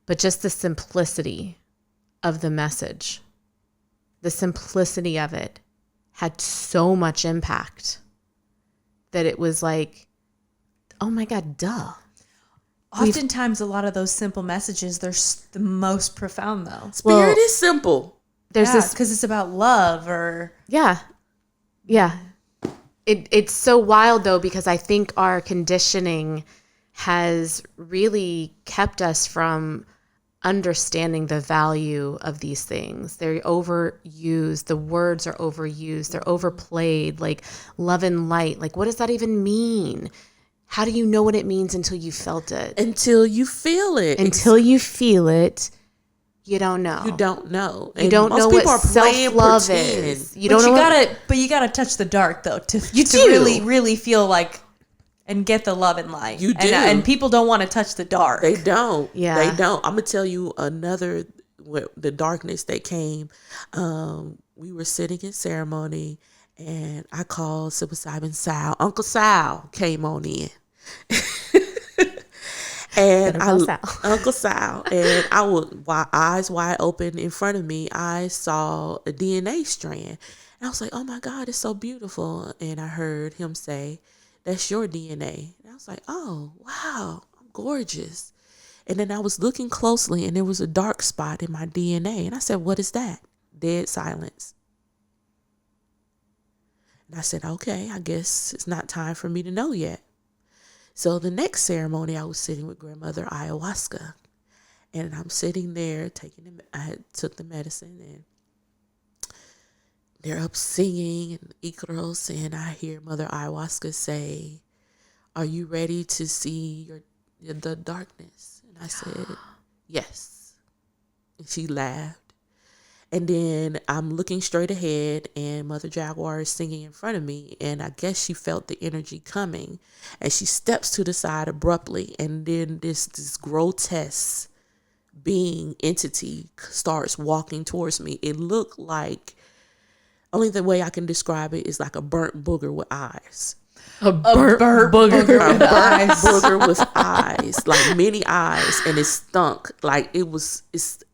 but just the simplicity of the message, the simplicity of it had so much impact that it was like, oh my God, duh. Oftentimes, a lot of those simple messages, they're the most profound, though. Spirit is simple. There's this because it's about love, or yeah. It's so wild though, because I think our conditioning has really kept us from understanding the value of these things. They're overused. The words are overused. They're overplayed. Like love and light. Like, what does that even mean? How do you know what it means until you felt it? Until you feel it. Until you feel it. You don't know. You don't know. You don't know what self-love is. You gotta touch the dark though to really, really feel like and get the love and light. You do. And people don't want to touch the dark. They don't. Yeah. They don't. I'm gonna tell you another the darkness that came. We were sitting in ceremony, and I called psilocybin Sal. Uncle Sal came on in. And Uncle Sal, and I would, eyes wide open in front of me, I saw a DNA strand. And I was like, oh my God, it's so beautiful. And I heard him say That's your DNA. And I was like, oh, wow, I'm gorgeous. And then I was looking closely, and there was a dark spot in my DNA. And I said, what is that? Dead silence. And I said, okay, I guess it's not time for me to know yet. So the next ceremony, I was sitting with grandmother ayahuasca. And I'm sitting there I took the medicine, and they're up singing and Ikaros, and I hear Mother Ayahuasca say, are you ready to see the darkness? And I said, yes. And she laughed. And then I'm looking straight ahead, and Mother Jaguar is singing in front of me, and I guess she felt the energy coming, and she steps to the side abruptly, and then this grotesque entity starts walking towards me. It looked like, only the way I can describe it is like a burnt booger with eyes. A burnt booger with eyes. Booger with eyes, like many eyes, and it stunk. Like it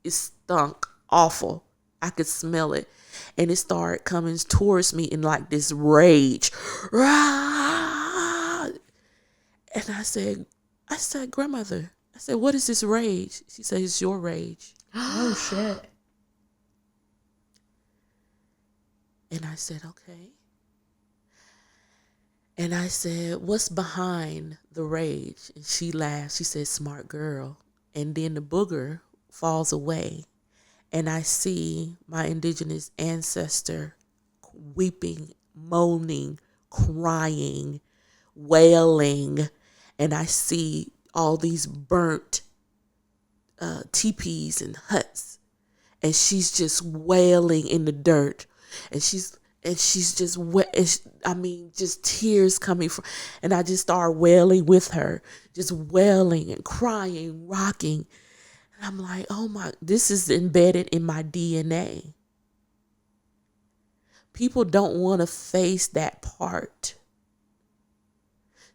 stunk awful. I could smell it, and it started coming towards me in like this rage. And I said, grandmother, I said, what is this rage? She said, it's your rage. Oh shit. And I said, okay. And I said, what's behind the rage? And she laughed. She said, smart girl. And then the booger falls away. And I see my indigenous ancestor weeping, moaning, crying, wailing. And I see all these burnt teepees and huts. And she's just wailing in the dirt. And she's just wet. Just tears coming from, and I just started wailing with her, just wailing and crying, rocking. And I'm like, oh my, this is embedded in my DNA. People don't want to face that part.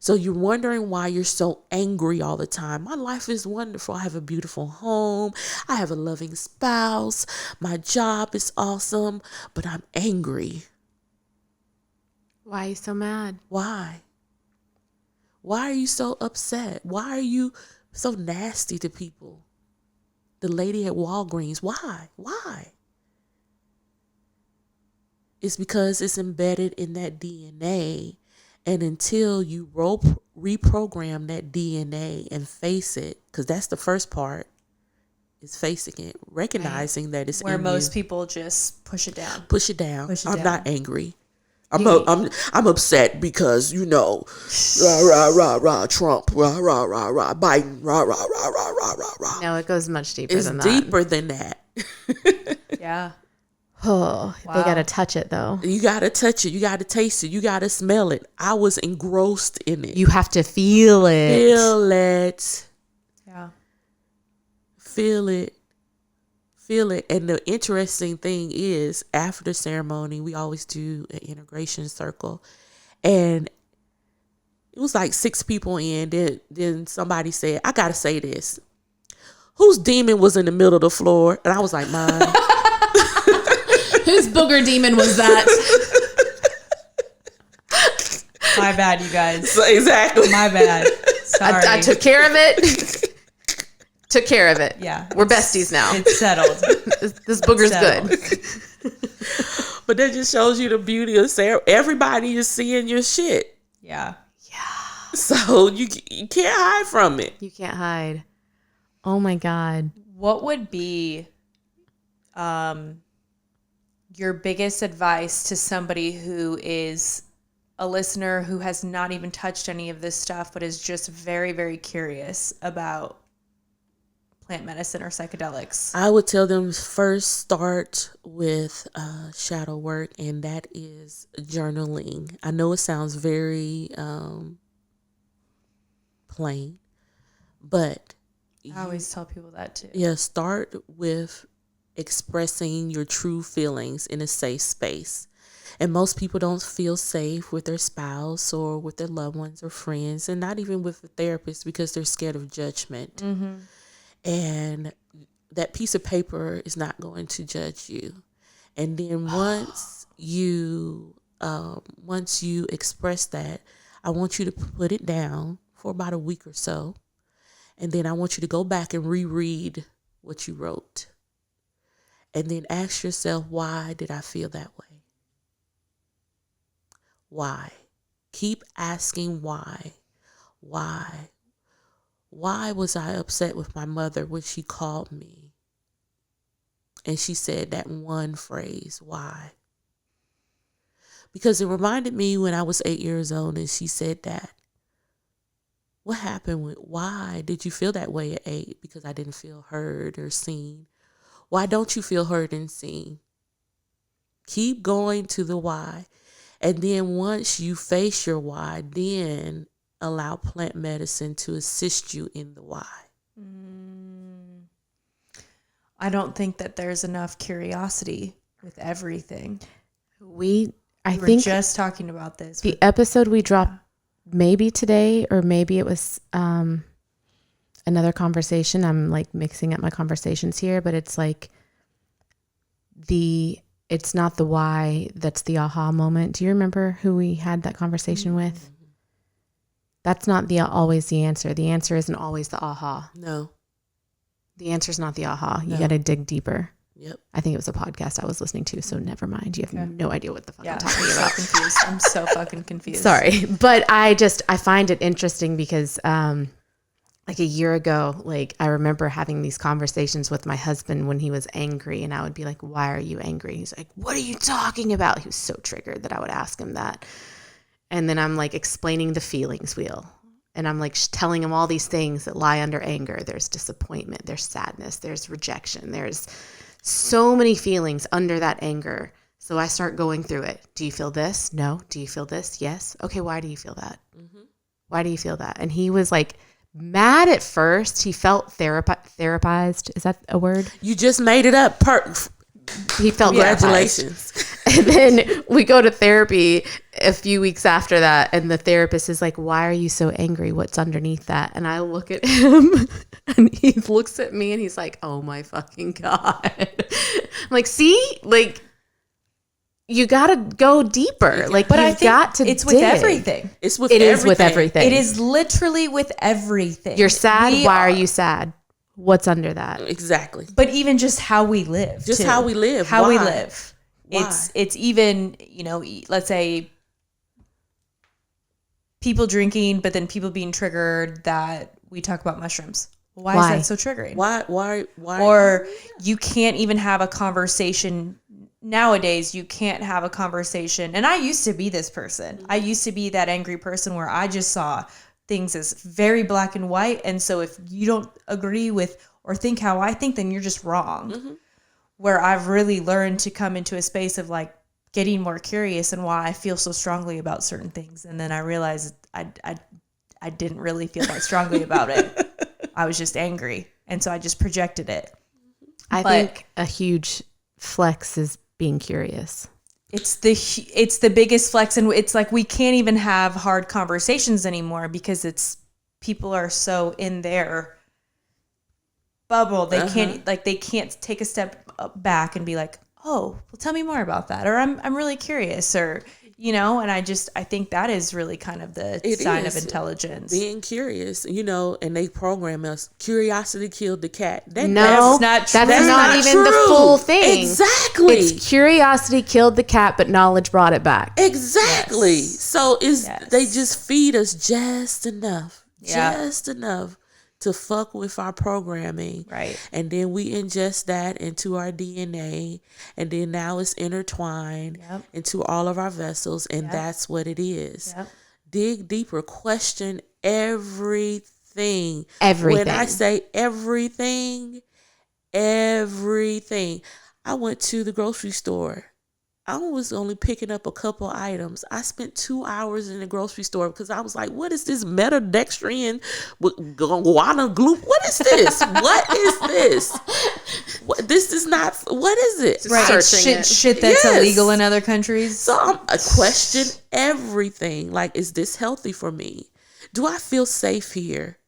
So you're wondering why you're so angry all the time. My life is wonderful. I have a beautiful home. I have a loving spouse. My job is awesome, but I'm angry. Why are you so mad? Why? Why are you so upset? Why are you so nasty to people? The lady at Walgreens, why? Why? It's because it's embedded in that DNA. And until you reprogram that DNA and face it, because that's the first part, is facing it, recognizing that it's where in most you. people just push it down. I'm not angry. I'm upset because, rah, rah, rah, rah, Trump, rah, rah, rah, rah, Biden, rah, rah, rah, rah, rah, rah, rah. No, it goes much deeper than that. It's deeper than that. Yeah. Oh, wow. They got to touch it, though. You got to touch it. You got to taste it. You got to smell it. I was engrossed in it. You have to feel it. Feel it. Yeah. Feel it. Feel it. And the interesting thing is, after the ceremony, we always do an integration circle. And it was like 6 people in. Then somebody said, I got to say this. Whose demon was in the middle of the floor? And I was like, mine. Whose booger demon was that? My bad, you guys. Exactly. My bad. Sorry. I took care of it. Took care of it. Yeah. We're besties now. It's settled. This booger's good. But that just shows you the beauty of Sarah. Everybody is seeing your shit. Yeah. Yeah. So you can't hide from it. You can't hide. Oh my God. What would be your biggest advice to somebody who is a listener who has not even touched any of this stuff, but is just very, very curious about plant medicine or psychedelics? I would tell them first start with shadow work, and that is journaling. I know it sounds very plain, but I always tell people that too. Yeah, start with expressing your true feelings in a safe space. And most people don't feel safe with their spouse or with their loved ones or friends, and not even with the therapist, because they're scared of judgment. Mm-hmm. And that piece of paper is not going to judge you. And then once you express that, I want you to put it down for about a week or so. And then I want you to go back and reread what you wrote. And then ask yourself, why did I feel that way? Why? Keep asking why. Why? Why was I upset with my mother when she called me? And she said that one phrase, why? Because it reminded me when I was 8 years old and she said that. What happened? Why did you feel that way at 8? Because I didn't feel heard or seen. Why don't you feel heard and seen? Keep going to the why. And then once you face your why, then allow plant medicine to assist you in the why. I don't think that there's enough curiosity with everything. We were just talking about this. The episode we dropped maybe today, or maybe it was another conversation. I'm like mixing up my conversations here, but it's like it's not the why that's the aha moment. Do you remember who we had that conversation with? That's not always the answer. The answer isn't always the aha. No. The answer is not the aha. You got to dig deeper. Yep. I think it was a podcast I was listening to, so never mind. You have no idea what the fuck I'm talking about. I'm so confused. I'm so fucking confused. Sorry. But I find it interesting because like a year ago, like I remember having these conversations with my husband when he was angry, and I would be like, why are you angry? He's like, what are you talking about? He was so triggered that I would ask him that. And then I'm like explaining the feelings wheel. And I'm like telling him all these things that lie under anger. There's disappointment, there's sadness, there's rejection, there's so many feelings under that anger. So I start going through it. Do you feel this? No. Do you feel this? Yes. Okay, why do you feel that? Mm-hmm. Why do you feel that? And he was like mad at first. He felt therapized. Is that a word? You just made it up. He felt congratulations. And then we go to therapy a few weeks after that, and the therapist is like, why are you so angry? What's underneath that? And I look at him and he looks at me and he's like, oh my fucking God. I'm like, see, like you got to go deeper. Like, but I think it's with everything. It is with everything. It is literally with everything. You're sad. Why are you sad? What's under that? Exactly. But even just how we live. Just how we live. How we live. Why? It's even, let's say people drinking, but then people being triggered that we talk about mushrooms. Why is that so triggering? Why? Or you can't even have a conversation. Nowadays, you can't have a conversation. And I used to be this person. I used to be that angry person where I just saw things as very black and white. And so if you don't agree with or think how I think, then you're just wrong. Mm-hmm. Where I've really learned to come into a space of like getting more curious and why I feel so strongly about certain things. And then I realized I didn't really feel that strongly about it. I was just angry. And so I just projected it. I think a huge flex is being curious. It's the biggest flex. And it's like, we can't even have hard conversations anymore because people are so in their bubble. They can't take a step back and be like, oh, well, tell me more about that. Or I'm really curious, or, and I think that is really kind of the sign of intelligence. Being curious, and they program us. Curiosity killed the cat. That's not even true. The full thing. Exactly. It's curiosity killed the cat, but knowledge brought it back. Exactly. Yes. So they just feed us just enough. Yeah. Just enough to fuck with our programming. Right. And then we ingest that into our DNA. And then now it's intertwined into all of our vessels. And that's what it is. Yep. Dig deeper. Question everything. Everything. When I say everything. I went to the grocery store. I was only picking up a couple items. I spent 2 hours in the grocery store because I was like, what is this metadextrin with guana glue? What is this? What is this? This is not, what is it? Right. Shit that's illegal in other countries. So I question everything. Like, is this healthy for me? Do I feel safe here?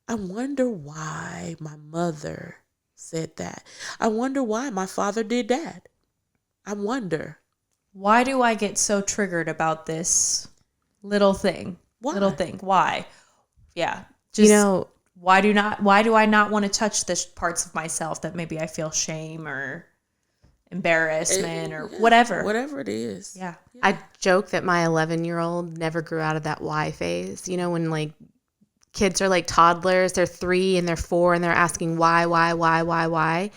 I wonder why my mother said that. I wonder why my father did that. I wonder. Why do I get so triggered about this Little thing. Why? Little thing. Why? Yeah. Just, why do I not want to touch the parts of myself that maybe I feel shame or embarrassment or whatever. Whatever it is. Yeah. I joke that my 11-year-old never grew out of that why phase. You know, when like kids are like toddlers, they're 3 and they're 4 and they're asking why.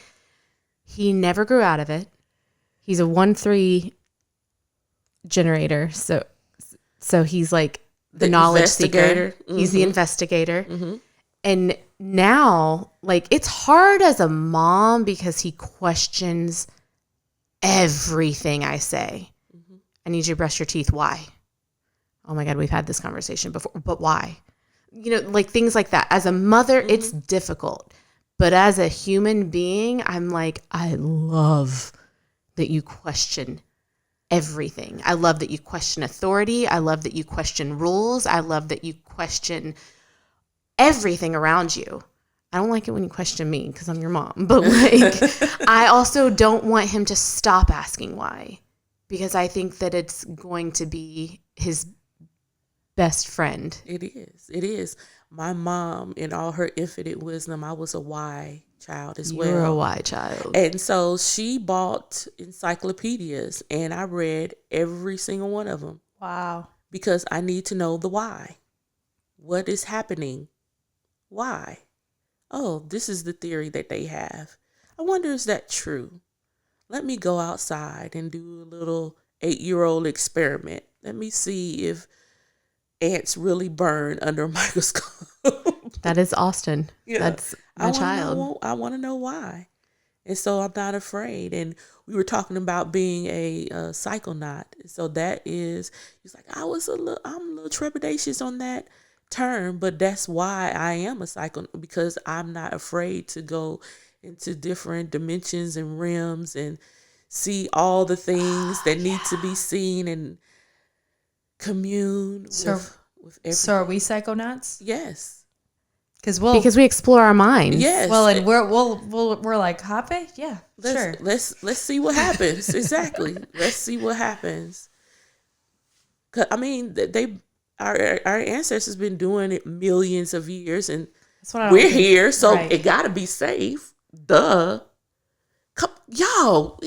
He never grew out of it. He's a 1-3 generator. So he's like the knowledge seeker. Mm-hmm. He's the investigator. Mm-hmm. And now, like, it's hard as a mom because he questions everything I say. Mm-hmm. I need you to brush your teeth. Why? Oh my God, we've had this conversation before, but why? You know, like things like that. As a mother, it's difficult. But as a human being, I'm like, I love that you question everything. I love that you question authority. I love that you question rules. I love that you question everything around you. I don't like it when you question me because I'm your mom. But like, I also don't want him to stop asking why, because I think that it's going to be his best friend. It is. My mom, in all her infinite wisdom, I was a why child as well. You're a why child. And so she bought encyclopedias and I read every single one of them. Wow. Because I need to know the why. What is happening? Why? Oh, this is the theory that they have. I wonder, is that true? Let me go outside and do a little 8-year-old experiment. Let me see if ants really burn under a microscope. That is Austin. Yeah. That's my child. I want to know why. And so I'm not afraid. And we were talking about being a psychonaut. So that is, he's like, I'm a little trepidatious on that term, but that's why I am a psychonaut, because I'm not afraid to go into different dimensions and realms and see all the things that need to be seen and commune with everything. So are we psychonauts? Yes. Because we explore our minds. Yes. Well, and we're like, Hapé? Yeah, sure. Let's see what happens. Exactly. Let's see what happens. 'Cause, I mean, our ancestors been doing it millions of years, and we're here, so it got to be safe. Duh. Y'all,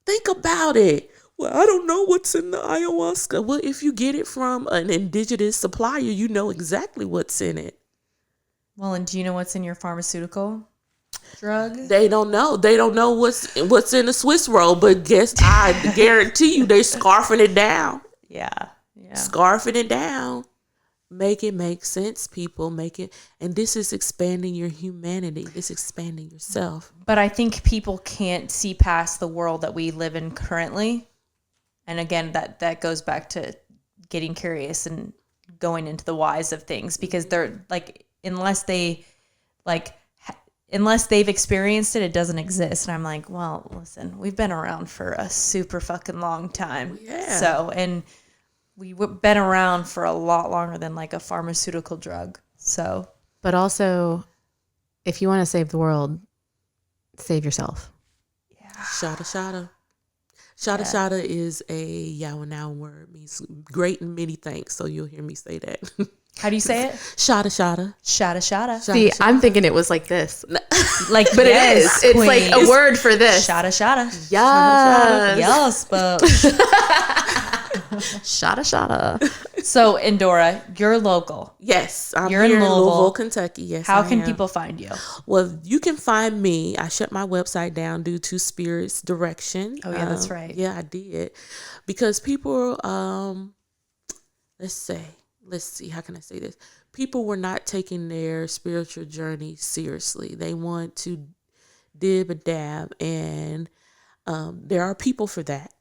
think about it. Well, I don't know what's in the ayahuasca. Well, if you get it from an indigenous supplier, you know exactly what's in it. Well, and do you know what's in your pharmaceutical drug? They don't know. They don't know what's in the Swiss roll, but I guarantee you they're scarfing it down. Yeah. Scarfing it down. Make it make sense, people. Make it. And this is expanding your humanity. This is expanding yourself. But I think people can't see past the world that we live in currently. And again, that goes back to getting curious and going into the whys of things, because they're like, unless they've experienced it, it doesn't exist. And I'm like, well, listen, we've been around for a super fucking long time. Yeah. So, and we've been around for a lot longer than like a pharmaceutical drug. So, but also, if you want to save the world, save yourself. Yeah. Shada. Shada is a Yawanaw word, means great and many thanks. So you'll hear me say that. How do you say it? Shada. See, I'm thinking it was like this. Like, but yes, it is. It's like a word for this. Shada. Yes. Yes, but Shada. So, Endora, you're local. Yes, you're here in Louisville, Kentucky. Yes. How can people find you? Well, you can find me. I shut my website down due to Spirit's direction. Oh yeah, that's right. Yeah, I did, because people. Let's see, how can I say this? People were not taking their spiritual journey seriously. They want to dib and dab, and there are people for that.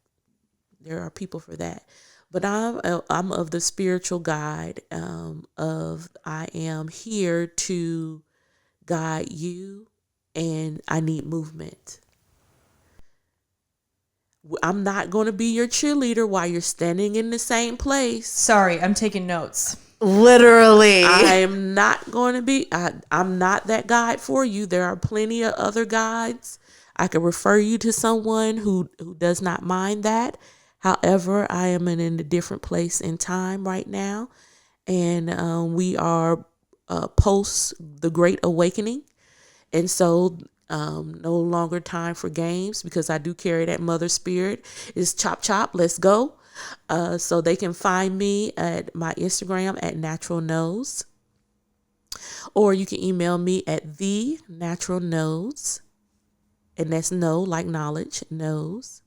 But I'm of the spiritual guide I am here to guide you, and I need movement. I'm not going to be your cheerleader while you're standing in the same place. Sorry, I'm taking notes. Literally. I am not going to be, I'm not that guide for you. There are plenty of other guides. I can refer you to someone who does not mind that. However, I am in a different place in time right now, and we are post the Great Awakening, and so no longer time for games, because I do carry that mother spirit. It's chop chop, let's go. So they can find me at my Instagram at Natural Knows, or you can email me at the Natural Knows, and that's know like knowledge, knows,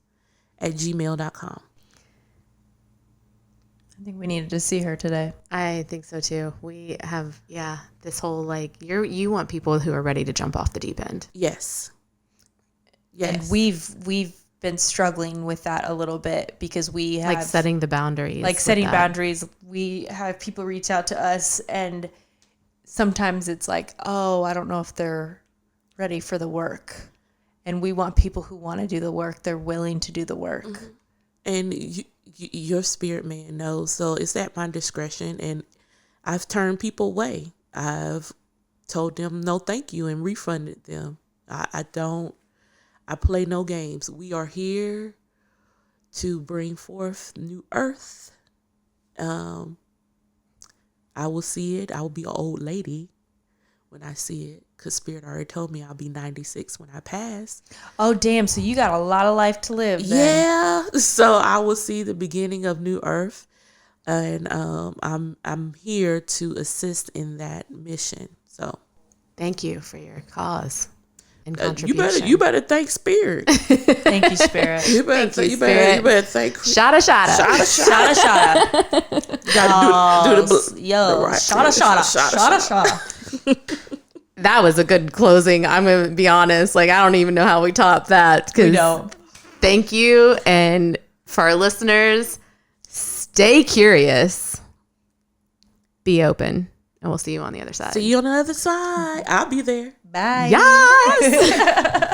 at gmail.com. I think we needed to see her today. I think so too. We have, this whole like you want people who are ready to jump off the deep end. Yes. And we've been struggling with that a little bit, because we have like setting the boundaries. Like setting boundaries. We have people reach out to us, and sometimes it's like, oh, I don't know if they're ready for the work. And we want people who want to do the work. They're willing to do the work. Mm-hmm. And your spirit man knows. So it's at my discretion. And I've turned people away. I've told them no thank you and refunded them. I play no games. We are here to bring forth new earth. I will see it. I will be an old lady when I see it, because Spirit already told me I'll be 96 when I pass. Oh, damn. So you got a lot of life to live then. Yeah. So I will see the beginning of new earth. And I'm here to assist in that mission. So thank you for your cause and contribution. You better thank Spirit. Thank you, Spirit. You better thank Shada. That was a good closing. I'm going to be honest. Like, I don't even know how we top that. We don't. Thank you. And for our listeners, stay curious. Be open. And we'll see you on the other side. See you on the other side. I'll be there. Bye. Yes.